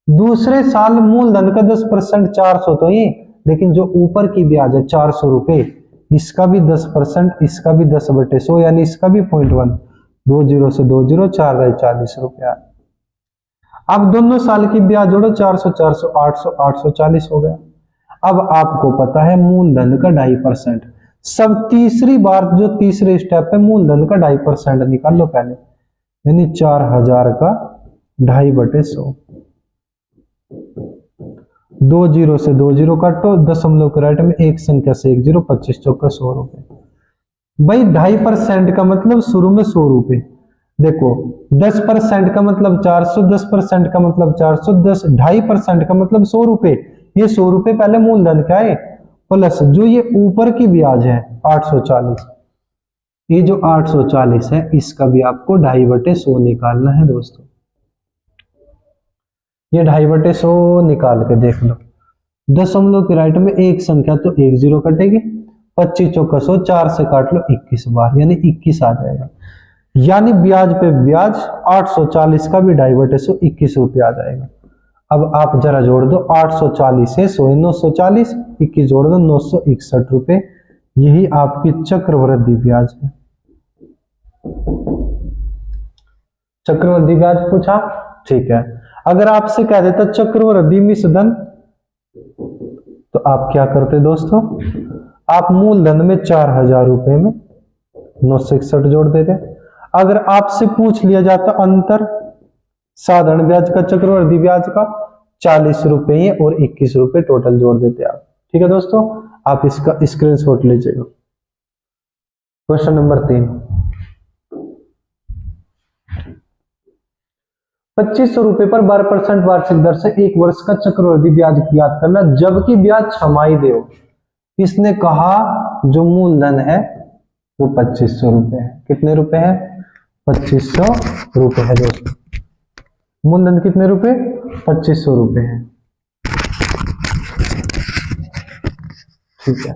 दूसरे साल मूलधन का 10% 400 तो ये, लेकिन जो ऊपर की ब्याज है 400 रुपए, इसका भी 10%, इसका भी 10/100, यानी इसका भी 0.1, 2 जीरो से 2 जीरो, 4 बाई 40 रुपया। अब दोनों साल की ब्याज जोड़ो, 400 400 800 840 हो गया। अब आपको पता है मूलधन का 2.5%, सब तीसरी बार जो तीसरे स्टेप है मूलधन का 2.5% निकाल लो पहले, यानी 4000 का 2.5/100। 2 जीरो से 2 जीरो काटो, दशमलव के राइट में एक संख्या से 1 जीरो, 25 चौका 100 रुपए। भाई 2.5% का मतलब शुरू में 100 रुपए। देखो 10% का मतलब 400, 10% का मतलब 400, 2.5% का मतलब 100 रुपए। ये 100 रुपए पहले मूलधन का है, प्लस जो ये ऊपर की ब्याज है 840, ये जो 840 है इसका भी आपको 2.5/100 निकालना है दोस्तों। ये 2.5/100 निकाल के देख लो। दशमलव के राइट में एक संख्या तो एक जीरो कटेगी, 25 चौका 100, 4 से काट लो 21 बार, यानी 21 आ जाएगा। यानी ब्याज पे ब्याज 840 का भी 2.5/100 21 रुपये आ जाएगा। अब आप जरा जोड़ दो, 840 है 100 940, 21 जोड़ दो 961 रुपये, यही आपकी चक्रवृद्धि ब्याज है। चक्रवृद्धि ब्याज पूछा, ठीक है। अगर आपसे कह देता चक्रवृद्धि मिश्रधन, तो आप क्या करते दोस्तों, आप मूलधन में 4000 रुपए में 961 जोड़ देते। अगर आपसे पूछ लिया जाता अंतर साधारण ब्याज का चक्रवृद्धि ब्याज का, 40 रुपए और 21 रुपए टोटल जोड़ देते आप। ठीक है दोस्तों, आप इसका स्क्रीनशॉट लीजिएगा। क्वेश्चन नंबर 3, 2500 रुपए पर 12% वार्षिक दर से एक वर्ष का चक्रवृद्धि ब्याज ज्ञात करना, जबकि ब्याज छमाही दे। इसने कहा जो मूलधन है वो 2500 रुपए है। कितने रुपए है? 2500 रुपए है दोस्तों। मूलधन कितने रुपए? 2500 रुपए है। ठीक है।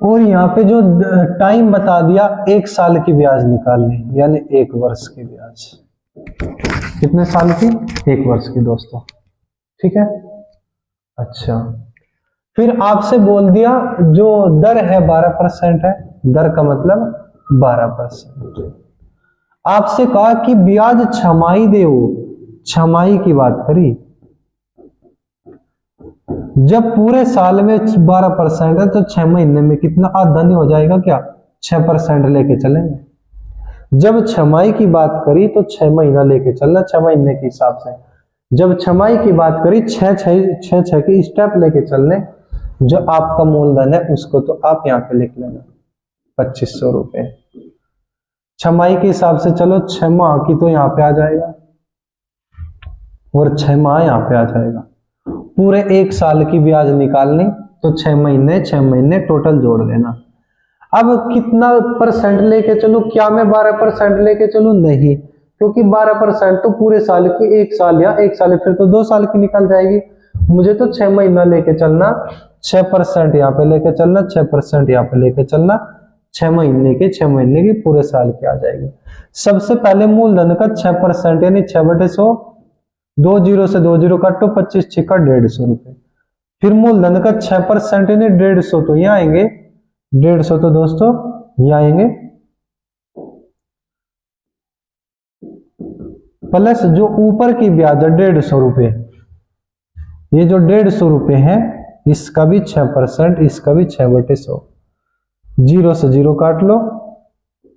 और यहाँ पे जो टाइम बता दिया, 1 साल की ब्याज निकालनी, यानी 1 वर्ष की ब्याज। कितने साल की? 1 वर्ष की दोस्तों। ठीक है। अच्छा, फिर आपसे बोल दिया जो दर है 12% है, दर का मतलब 12%। आपसे कहा कि ब्याज छमाही दे, छमाही की बात करी। जब पूरे साल में 12% है तो 6 महीने में कितना आधा नहीं हो जाएगा क्या? 6% लेके चलेंगे। जब छमाही की बात करी तो 6 महीना लेके चलना, 6 महीने के हिसाब से। जब छमाही की बात करी 6 की स्टेप लेके चलने। जो आपका मूलधन है उसको तो आप यहाँ पे लिख लेना 2500 रुपए। छमाही के हिसाब से चलो, 6 माह की तो यहाँ पे आ जाएगा और 6 माह यहाँ पे आ जाएगा। पूरे 1 साल की ब्याज निकालनी तो 6 महीने टोटल जोड़ देना। अब कितना परसेंट लेके चलूं? क्या मैं 12% लेके चलूं? नहीं, क्योंकि 12% तो पूरे साल की 1 साल या 1 साल फिर तो 2 साल की निकल जाएगी। मुझे तो 6 महीना लेके चलना, 6% यहाँ पे लेके चलना, 6% यहाँ पे लेके चलना, 6 महीने की पूरे साल की आ जाएगी। सबसे पहले मूलधन का 6% यानी 6/100, 2 जीरो से 2 जीरो काटो, 25 छिका 150 रुपए। फिर मूलधन का 6% यानी 150 तो यहाँ आएंगे, 150 तो दोस्तों यहाँ आएंगे, प्लस जो ऊपर की ब्याज है 150 रुपए। ये जो 150 रुपए है इसका भी 6%, इसका भी 6/100। जीरो से जीरो काट लो,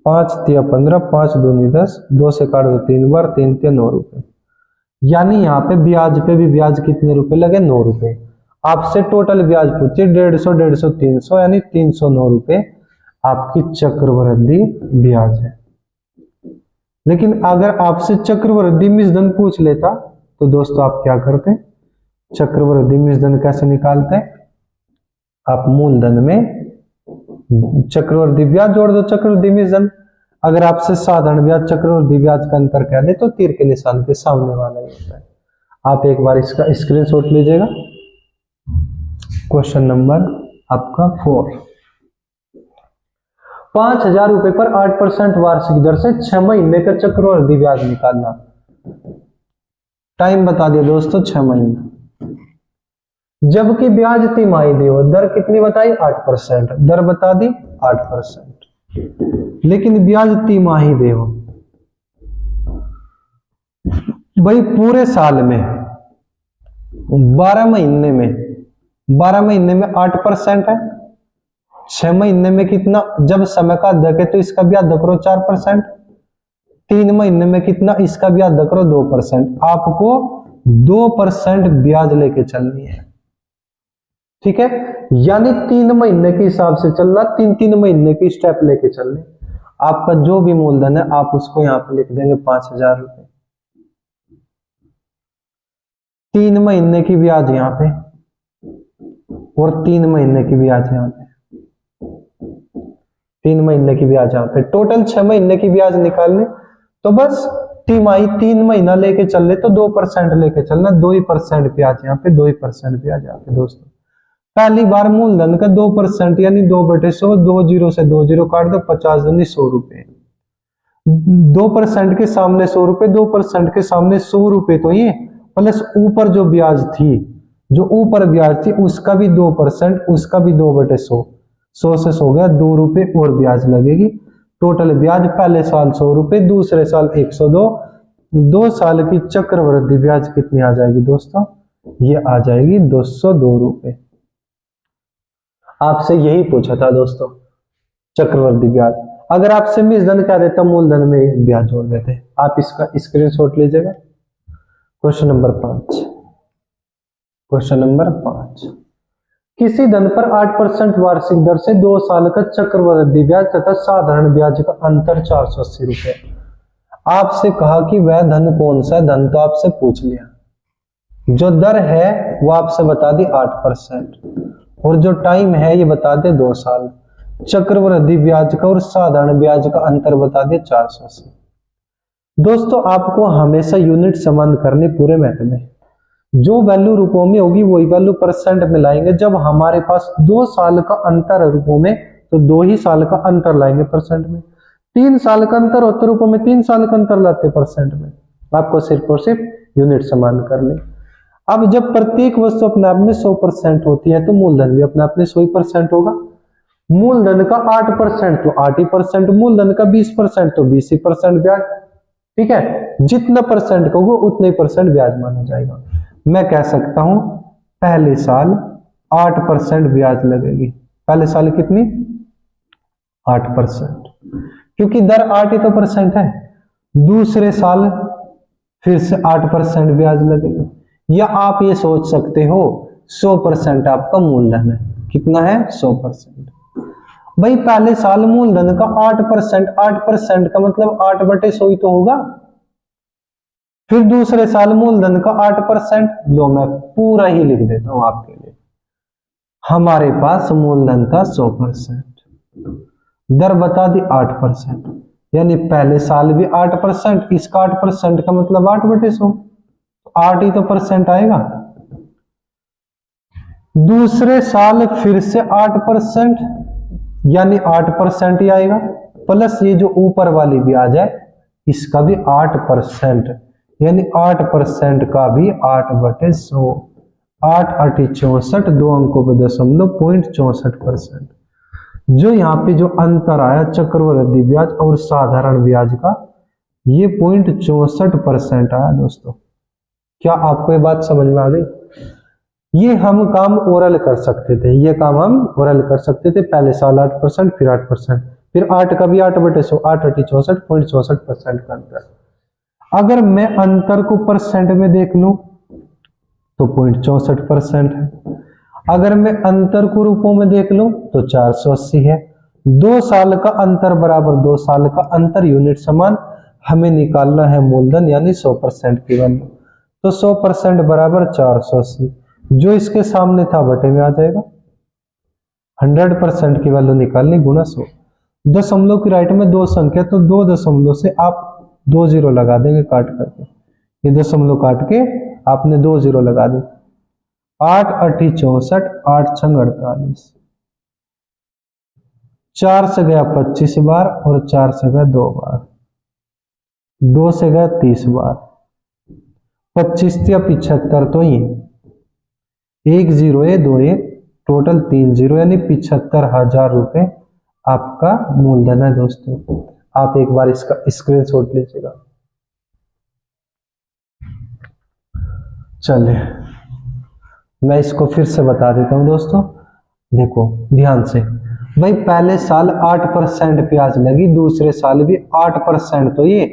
5 तिया 15, 5 दूनी 10, 2 से काट दो 3 बार, 3 तिया 9 रुपए। यानी यहाँ पे भी ब्याज कितने रुपए लगे? 9 रुपए। आपसे टोटल ब्याज पूछे 150, 300 यानी 309 रुपए आपकी चक्रवृद्धि ब्याज है। लेकिन अगर आपसे चक्रवृद्धि मिश्रधन पूछ लेता तो दोस्तों आप क्या करते? चक्रवृद्धि मिश्रधन कैसे निकालते? आप मूलधन में चक्रवृद्धि ब्याज जोड़ दो, चक्रवृद्धि मिश्रधन। अगर आपसे साधारण ब्याज चक्रवृद्धि ब्याज का अंतर कह दे तो तीर के निशान के सामने वाला ही होता है। आप एक बार इसका स्क्रीनशॉट लीजिएगा। क्वेश्चन नंबर आपका 4, 5000 रुपए पर 8% वार्षिक दर से 6 महीने का चक्रवृद्धि ब्याज निकालना। टाइम बता दिया दोस्तों 6 महीने, जबकि ब्याज तिमाही दे। दर कितनी बताई? 8%। दर बता दी 8%, लेकिन ब्याज तिमाही दे। भाई पूरे साल में 12 महीने में 8% है, 6 महीने में कितना? जब समय का अध्यक है तो इसका ब्याज करो 4%, 3 महीने में कितना? इसका ब्याज करो 2%। आपको 2% ब्याज लेके चलनी है। ठीक है, यानी 3 महीने के हिसाब से चलना, 3 महीने की स्टेप लेके चलने। आपका जो भी मूलधन है आप उसको यहाँ पे लिख देंगे 5000 रुपए। 3 महीने की ब्याज यहाँ पे, और 3 महीने की ब्याज यहाँ पे, 3 महीने की ब्याज यहाँ पे, टोटल 6 महीने की ब्याज निकालने। तो बस तिमाही 3 महीना लेके चल ले तो 2% लेके चलना, 2% ब्याज यहाँ पे, 2% ब्याज यहाँ पे दोस्तों। पहली बार मूलधन का 2% यानी 2/100, 2 जीरो से 2 जीरो काट दो, 50 दूनी 100 रुपए, 2% के सामने 100 रुपए, 2% के सामने 100 रुपए, तो ये प्लस ऊपर जो ब्याज थी, जो ऊपर ब्याज थी उसका भी 2%, उसका भी 2/100, 100 से 100 गया, 2 रुपए और ब्याज लगेगी। टोटल ब्याज पहले साल 100 रुपए, दूसरे साल 102, 2 साल की चक्रवृद्धि ब्याज कितनी आ जाएगी दोस्तों? ये आ जाएगी 202 रुपए। आपसे यही पूछा था दोस्तों, चक्रवृद्धि ब्याज। अगर आपसे मूलधन क्या देता, मूलधन में ब्याज जोड़ देते। आप इसका स्क्रीनशॉट लीजिएगा। क्वेश्चन नंबर 5, क्वेश्चन नंबर 5, किसी धन पर 8% वार्षिक दर से 2 साल का चक्रवृद्धि ब्याज तथा साधारण ब्याज का अंतर 480 रुपए। आपसे कहा कि वह धन कौन सा धन, तो आपसे पूछ लिया, जो दर है वो आपसे बता दी 8%, और जो टाइम है ये बता दे 2 साल, चक्रवृद्धि ब्याज का और साधारण ब्याज का अंतर बता दे 480। दोस्तों आपको हमेशा यूनिट समान करनी पूरे मैथ में, जो वैल्यू रुपयों में होगी वही वैल्यू परसेंट में लाएंगे। जब हमारे पास 2 साल का अंतर है रुपयों में, तो 2 ही साल का अंतर लाएंगे परसेंट में। 3 साल का अंतर होते रुपयों में, 3 साल का अंतर लाते परसेंट में। आपको सिर्फ और सिर्फ यूनिट समान कर ले। अब जब प्रत्येक वस्तु अपने आप में 100% होती है, तो मूलधन भी अपने आप में 100% होगा। मूलधन का 8% तो 8%, मूलधन का 20% तो 20% ब्याज। ठीक है, जितना परसेंट का होगा उतने परसेंट ब्याज माना जाएगा। मैं कह सकता हूं पहले साल 8% ब्याज लगेगी। पहले साल कितनी? 8%, क्योंकि दर 8 ही तो परसेंट है। दूसरे साल फिर से 8% ब्याज लगेगा। या आप ये सोच सकते हो 100% आपका मूलधन है। कितना है? 100%। भाई पहले साल मूलधन का 8%, 8% का मतलब 8/100 ही तो होगा। फिर दूसरे साल मूलधन का 8%, लो मैं पूरा ही लिख देता हूं आपके लिए। हमारे पास मूलधन था 100%, दर बता दी 8%, यानी पहले साल भी 8%, इसका 8% का मतलब 8/100, 8 ही तो परसेंट आएगा। दूसरे साल फिर से 8%, यानी 8% ही आएगा, प्लस ये जो ऊपर वाली ब्याज है इसका भी 8%, यानी 8% का भी 8/100, 8 8 64, 2 अंकों पे दशमलव, 0.64%। जो यहाँ पे जो अंतर आया चक्रवृद्धि ब्याज और साधारण ब्याज का, ये 0.64% आया दोस्तों। क्या आपको ये बात समझ में आ गई? ये हम काम ओरल कर सकते थे, ये काम हम ओरल कर सकते थे। पहले साल 8%, फिर 8%, फिर 8 का भी 8/100, 8 8 64, 0.64% का अंतर। अगर मैं अंतर को परसेंट में देख लूं तो 0.64% है। अगर मैं अंतर को रुपयों में देख लूं तो 480 है। 2 साल का अंतर बराबर 2 साल का अंतर, यूनिट समान। हमें निकालना है मूलधन यानी 100% की वैल्यू, तो 100% बराबर 480, जो इसके सामने था बटे में आ जाएगा। 100% की वैल्यू निकालनी गुना 100। दशमलव की राइट में 2 संख्या, तो 2 दशमलव से आप 2 जीरो लगा देंगे काट करके। ये दशमलव काट के आपने 2 जीरो लगा दी। 8 8 64, 8 6 48, 4 से गया 25 बार और 4 से गया 2 बार, 2 से गया 30 बार, 25 या 75 तो ये 1 जीरो है 2 1, टोटल 3 जीरो, यानी 75,000 रुपए आपका मूलधन है दोस्तों। आप एक बार इसका स्क्रीनशॉट लीजिएगा। चलिए मैं इसको फिर से बता देता हूं दोस्तों, देखो ध्यान से। भाई पहले साल 8% ब्याज लगी, दूसरे साल भी 8%, तो ये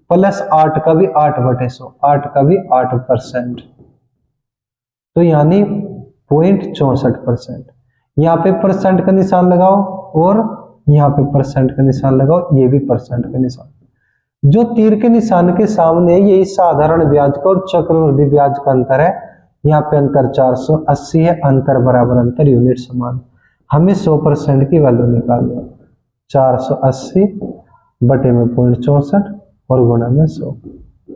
प्लस 8 का भी 8/100, 8 का भी 8%, तो यानी 0.64%। यहाँ पे परसेंट का निशान लगाओ और यहाँ पे परसेंट का निशान लगाओ, ये भी परसेंट का निशान। जो तीर के निशान के सामने यही साधारण ब्याज का और चक्रवृद्धि ब्याज का अंतर है, यहाँ पे अंतर 480 है, अंतर बराबर अंतर, यूनिट समान। हमें 100% की वैल्यू निकालनी है। 480 बटे में 0.64 और गुणा में 100।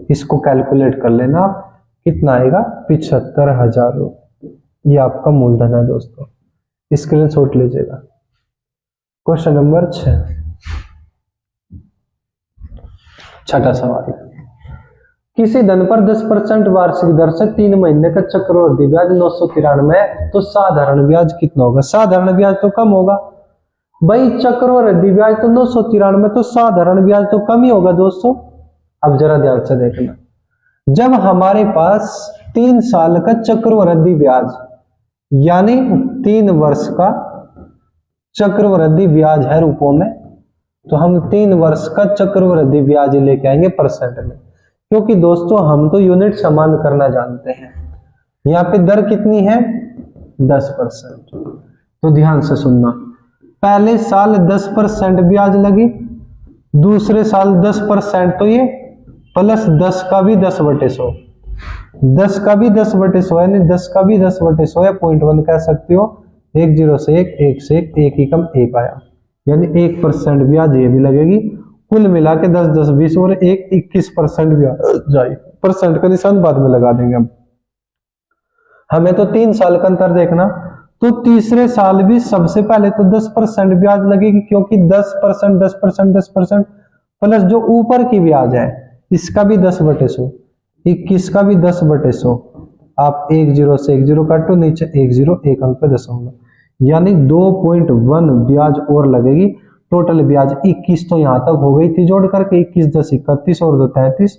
इसको कैलकुलेट कर लेना आप, कितना आएगा 75,000 रुपये। ये आपका मूलधन है दोस्तों, स्क्रीनशॉट लीजिएगा। क्वेश्चन नंबर 6, छठा सवाल। किसी धन पर 10% वार्षिक दर से 3 महीने का चक्रवृद्धि ब्याज 993 है, तो साधारण ब्याज कितना होगा? साधारण ब्याज तो कम होगा भाई, चक्रवृद्धि ब्याज तो 993, तो साधारण ब्याज तो कम ही होगा दोस्तों। अब जरा ध्यान से देखना, जब हमारे पास 3 साल का चक्रवृद्धि ब्याज यानी 3 वर्ष का चक्रवृद्धि ब्याज है रुपयों में, तो हम 3 वर्ष का चक्रवृद्धि ब्याज लेके आएंगे परसेंट में, क्योंकि दोस्तों हम तो यूनिट समान करना जानते हैं। यहाँ पे दर कितनी है 10%। तो ध्यान से सुनना, पहले साल 10% ब्याज लगी, दूसरे साल 10%, तो ये प्लस 10 का भी 10/100, 10 का भी 10/100 यानी 10 का भी 10/100 या 0.1 कह सकते हो। 1 0 से 1, 1 से 1, 1 ही कम 1 आया, यानी 1% ब्याज ये भी लगेगी। कुल मिला के 10 10 20 और 1 21% ब्याज जाए। परसेंट का निशान बाद में लगा देंगे। हम हमें तो 3 साल का अंतर देखना, तो तीसरे साल भी सबसे पहले तो 10% ब्याज लगेगी, क्योंकि 10% 10% 10% प्लस जो ऊपर की ब्याज है इसका भी 10/100, 21 का भी 10/100। आप 1 0 से 1 0 काटो, नीचे 1 0, 1 अंक पे दशमलव, यानी 2.1 ब्याज और लगेगी। टोटल ब्याज 21 तो यहां तक हो गई थी जोड़ करके, 21 10 31 और 2 33,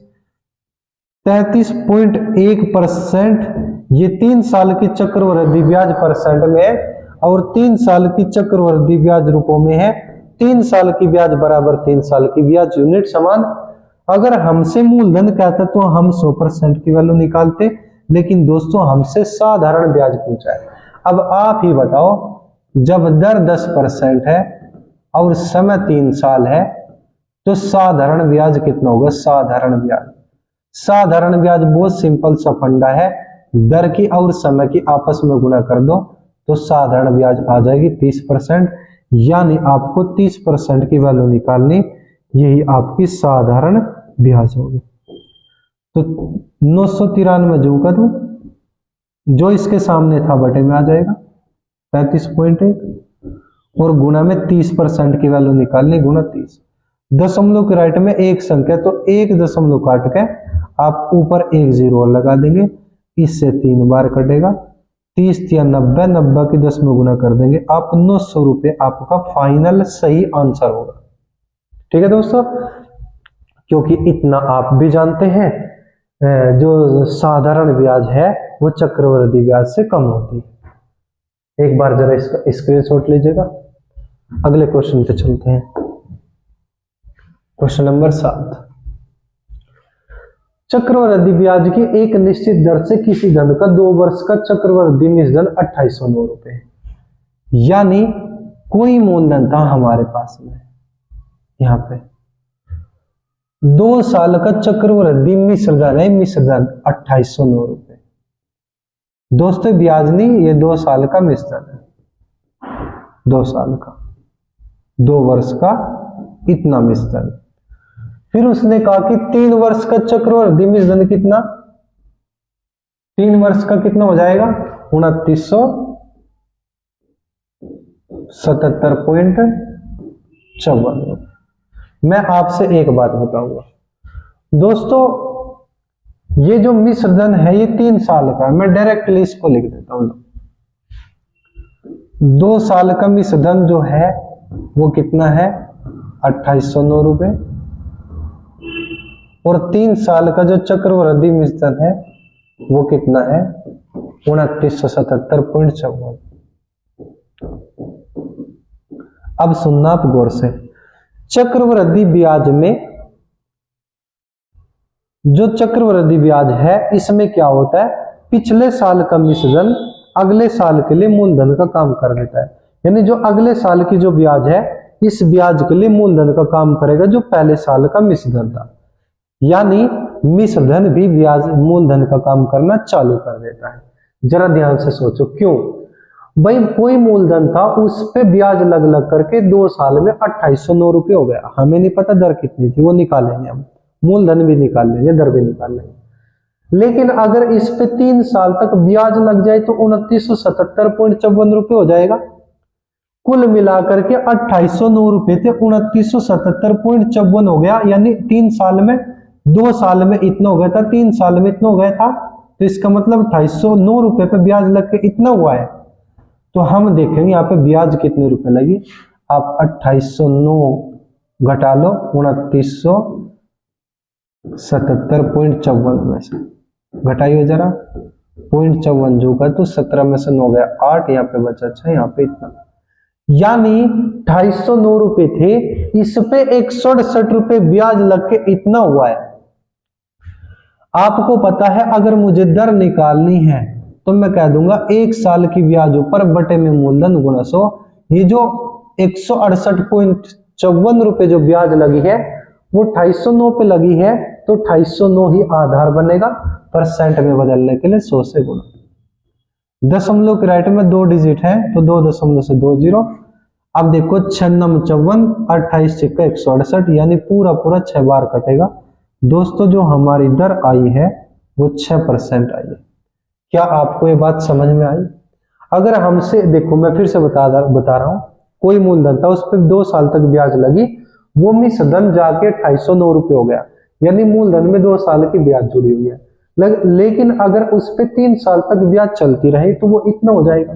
33.1%। ये 3 साल की चक्रवृद्धि ब्याज परसेंट में है और 3 साल की चक्रवृद्धि ब्याज रुपयों में है। 3 साल की ब्याज बराबर 3 साल की ब्याज, यूनिट समान। अगर हमसे मूलधन कहता तो हम 100% की वैल्यू निकालते, लेकिन दोस्तों हमसे साधारण ब्याज पूछा है। अब आप ही बताओ, जब दर 10% है और समय 3 साल है, तो साधारण ब्याज कितना होगा? साधारण ब्याज बहुत सिंपल सा फंडा है, दर की और समय की आपस में गुणा कर दो तो साधारण ब्याज आ जाएगी 30%, यानी आपको 30% की वैल्यू निकालनी, यही आपकी साधारण ब्याज होगी। तो 993 जो कर दूं, जो इसके सामने था बटे में आ जाएगा 35.1 और गुणा में 30% की वैल्यू निकालनी, गुणा 30। दशमलव के राइट में एक संख्या, तो 1 दशमलव काट के आप ऊपर 1 0 लगा देंगे, इससे 3 बार कटेगा। 30 या 90, 90 की 10 में गुना कर देंगे, आप 900 रुपये आपका फाइनल सही आंसर होगा। ठीक है दोस्तों, क्योंकि इतना आप भी जानते हैं, जो साधारण ब्याज है वो चक्रवृद्धि ब्याज से कम होती है। एक बार जरा इसका स्क्रीनशॉट लीजिएगा। अगले क्वेश्चन पे चलते हैं। क्वेश्चन नंबर 7, चक्रवृद्धि ब्याज की एक निश्चित दर से किसी धन का 2 वर्ष का चक्रवृद्धि निधन 2809 रुपए, यानी कोई मूलधन था हमारे पास में, यहां पे 2 साल का चक्रवृद्धि मिश्रधन है, मिश्रधन 2809 रुपए। दोस्तों ब्याज नहीं, ये 2 साल का मिश्रधन है, 2 साल का, 2 वर्ष का इतना मिश्रधन। फिर उसने कहा कि 3 वर्ष का चक्रवृद्धि मिश्रधन कितना, 3 वर्ष का कितना हो जाएगा 2977.54। मैं आपसे एक बात बताऊंगा दोस्तों, ये जो मिश्रधन है ये 3 साल का, मैं डायरेक्टली इसको लिख देता हूं। 2 साल का मिश्रधन जो है वो कितना है 2809 रुपए, और 3 साल का जो चक्रवृद्धि मिश्रधन है वो कितना है 2977.54। अब सुनना आप गौर से, चक्रवृद्धि ब्याज में जो चक्रवृद्धि ब्याज है इसमें क्या होता है, पिछले साल का मिश्रधन अगले साल के लिए मूलधन का काम कर देता है। यानी जो अगले साल की जो ब्याज है इस ब्याज के लिए मूलधन का काम करेगा जो पहले साल का मिश्रधन था। यानी मिश्रधन भी ब्याज मूलधन का काम करना चालू कर देता है। जरा ध्यान से सोचो क्यों भाई, कोई मूलधन था उस पे ब्याज लग लग करके 2 साल में 2809 रुपये हो गया। हमें नहीं पता दर कितनी थी, वो निकालेंगे हम, मूलधन भी निकाल लेंगे, दर भी निकाल लेंगे। लेकिन अगर इस पे 3 साल तक ब्याज लग जाए तो 2977.54 रुपये हो जाएगा। कुल मिलाकर के 2809 रुपये थे, 2977.54 हो गया, यानी 3 साल में, 2 साल में इतना हो गया था, 3 साल में इतना हो गया था। तो इसका मतलब 2809 रुपये पे ब्याज लग के इतना हुआ है। तो हम देखेंगे यहाँ पे ब्याज कितने रुपए लगी। आप 2809 घटा लो 2977.54 में से, घटाइए जरा, 0.54 जो का तो 17 में से 9 गया 8, यहाँ पे बचा 6, यहाँ पे इतना, यानी 2809 रुपए थे, इस पे 168 रुपए ब्याज लग के इतना हुआ है। आपको पता है अगर मुझे दर निकालनी है तो मैं कह दूंगा 1 साल की ब्याज ऊपर बटे में मूलधन गुणा 100। ये जो 168.54 रुपए जो ब्याज लगी है वो 2809 पे लगी है, तो 2809 ही आधार बनेगा, परसेंट में बदलने के लिए 100 से गुणा। दशमलव के राइट में 2 डिजिट है तो 2 दशमलव से 20। अब देखो 6×54, 28 × 168, यानी पूरा पूरा 6 बार कटेगा। दोस्तों जो हमारी दर आई है वो 6% आई है। क्या आपको ये बात समझ में आई? अगर हमसे, देखो मैं फिर से बता रहा हूं, कोई मूलधन था उस पर 2 साल तक ब्याज लगी, वो मिश्रधन जाके 2809 रुपये हो गया, यानी मूलधन में 2 साल की ब्याज जुड़ी हुई है। लेकिन अगर उस पर 3 साल तक ब्याज चलती रही तो वो इतना हो जाएगा।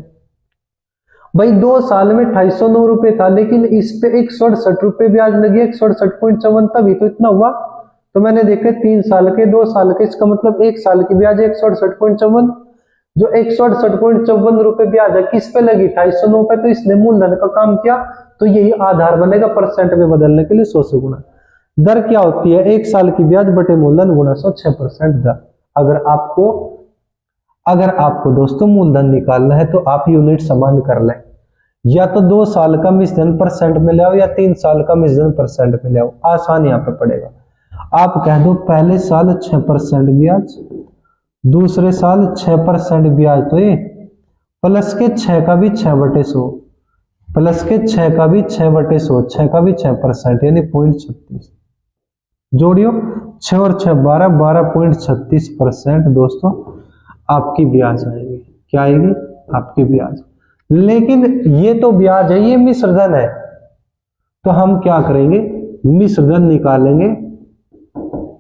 भाई 2 साल में 2809 रुपये था, लेकिन इस पे 168 रुपये ब्याज लगी, 168.54, तभी तो इतना हुआ। तो मैंने देखे 3 साल के, 2 साल के, इसका मतलब 1 साल की ब्याज 168.54, जो 168.54 रुपए ब्याज है किस पे लगी, 2809 पे, तो इसने मूलधन का काम किया, तो यही आधार बनेगा, परसेंट में बदलने के लिए 100 से गुणा। दर क्या होती है, 1 साल की ब्याज बटे मूलधन गुणा 100, 6% दर। अगर आपको दोस्तों मूलधन निकालना है तो आप यूनिट समान कर लें, या तो 2 साल का मिश्रण परसेंट में ले आओ या 3 साल का मिश्रण परसेंट में ले आओ, आसान यहाँ पे पड़ेगा। आप कह दो पहले साल 6% ब्याज, दूसरे साल 6% ब्याज, तो ये प्लस के 6 का भी 6/100, प्लस के 6 का भी 6/100, 6 का भी 6%, यानी 0.36 जोड़ियो, 6 और 6 12, 12.36% दोस्तों आपकी ब्याज आएगी। क्या आएगी? आपकी ब्याज। लेकिन ये तो ब्याज है, ये मिश्रधन है, तो हम क्या करेंगे, मिश्रधन निकालेंगे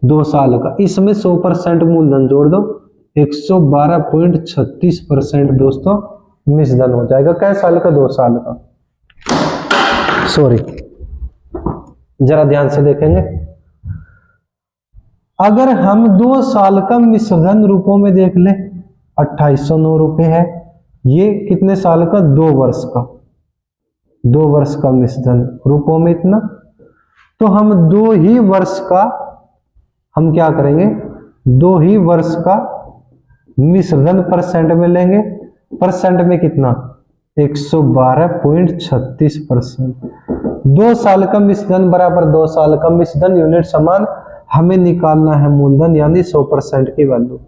2 साल का, इसमें 100% मूलधन जोड़ दो, 112.36% दोस्तों मिश्रधन हो जाएगा। कै साल का? 2 साल का। सॉरी, जरा ध्यान से देखेंगे। अगर हम 2 साल का मिश्रधन रूपों में देख ले, 2809 रुपये है, ये कितने साल का? 2 वर्ष का, 2 वर्ष का मिश्रधन रूपों में इतना, तो हम 2 ही वर्ष का, हम क्या करेंगे, 2 ही वर्ष का मिश्रधन परसेंट में लेंगे। परसेंट में कितना? 112.36%। 2 साल का मिश्रधन बराबर 2 साल का मिश्रधन, यूनिट समान। हमें निकालना है मूलधन, यानी 100% की वैल्यू।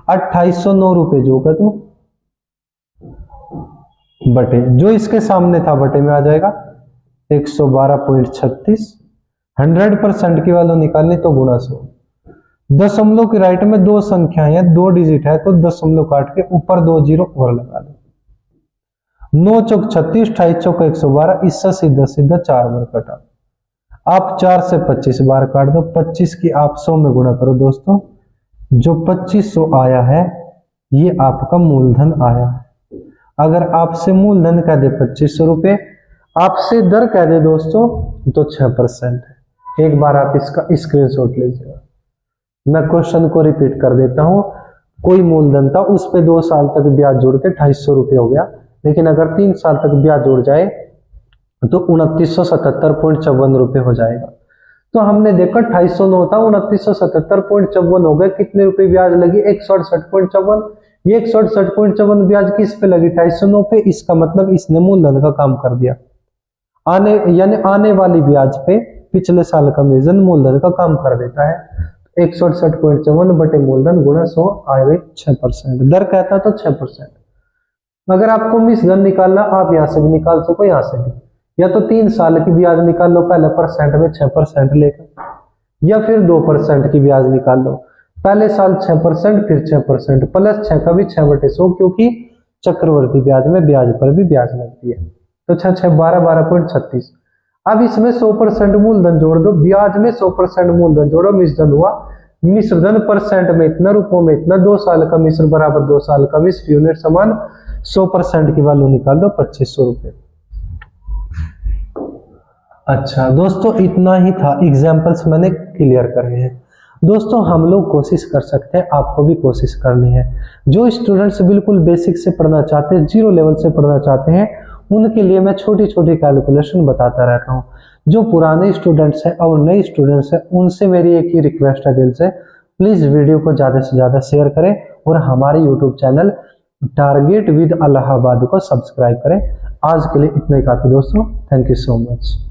2809 रुपये जो का तो बटे जो इसके सामने था बटे में आ जाएगा 112.36। 100% की वैल्यू निकालनी तो गुणा 100। दशमलव के राइट में 2 संख्याएं हैं, 2 डिजिट है, तो दशमलव काट के ऊपर 2 जीरो और लगा दो। 9 चौक 36, 28 चौक 112, इससे सीधा सीधा 4 बार कटा। आप 4 से 25 बार काट दो, 25 की आप 100 में गुणा करो दोस्तों, जो 2500 आया है ये आपका मूलधन आया है। अगर आपसे मूलधन कह दे 2500 रुपये, आपसे दर कह दे दोस्तों तो 6% है। एक बार आप इसका स्क्रीनशॉट लीजिएगा। मैं क्वेश्चन को रिपीट कर देता हूं। कोई मूलधन था, उस पे 2 साल तक ब्याज जोड़ के 2800 रुपये हो गया, लेकिन अगर 3 साल तक ब्याज जोड़ जाए तो 2977.54 रुपये हो जाएगा। तो हमने देखा 2809 था, 2977.54 हो गए। कितने रुपए ब्याज लगी? 168.54। ये 168.54 ब्याज किस पे लगी? 2809 पे। इसका मतलब इसने मूलधन का काम कर दिया। आने वाली ब्याज पे पिछले साल का मिश्रण मूलधन का काम कर देता है। 168.54 बटे मूलधन गुणा 100 आएगा 6%। दर कहता तो 6%। अगर आपको मिश्रधन निकालना, आप यहाँ से भी निकाल सको, यहाँ से भी, या तो 3 साल की ब्याज निकाल लो, पहले परसेंट में 6% लेकर, या फिर 2% की ब्याज निकाल लो। पहले साल 6%, फिर 6% प्लस 6 का भी 6/100, क्योंकि चक्रवर्ती ब्याज में ब्याज पर भी ब्याज लगती है। तो 6 6 12 12.36। अब इसमें 100% मूलधन जोड़ दो, ब्याज में 100% मूलधन जोड़ो, मिश्रधन हुआ। मिश्रधन परसेंट में इतना, रुपयों में इतना, 2 साल का मिश्र बराबर 2 साल का मिश्र, यूनिट समान, 100% की वैल्यू निकाल दो 2500 रुपए। अच्छा दोस्तों, इतना ही था, एग्जाम्पल्स मैंने क्लियर करे हैं। दोस्तों हम लोग कोशिश कर सकते हैं, आपको भी कोशिश करनी है। जो स्टूडेंट्स बिल्कुल बेसिक से पढ़ना चाहते हैं, 0 लेवल से पढ़ना चाहते हैं, उनके लिए मैं छोटी छोटी कैलकुलेशन बताता रहता हूँ। जो पुराने स्टूडेंट्स हैं और नए स्टूडेंट्स हैं, उनसे मेरी एक ही रिक्वेस्ट है दिल से, प्लीज़ वीडियो को ज़्यादा से ज़्यादा शेयर करें और हमारे YouTube channel target with Allahabad को सब्सक्राइब करें। आज के लिए इतना ही काफ़ी दोस्तों, थैंक यू सो मच।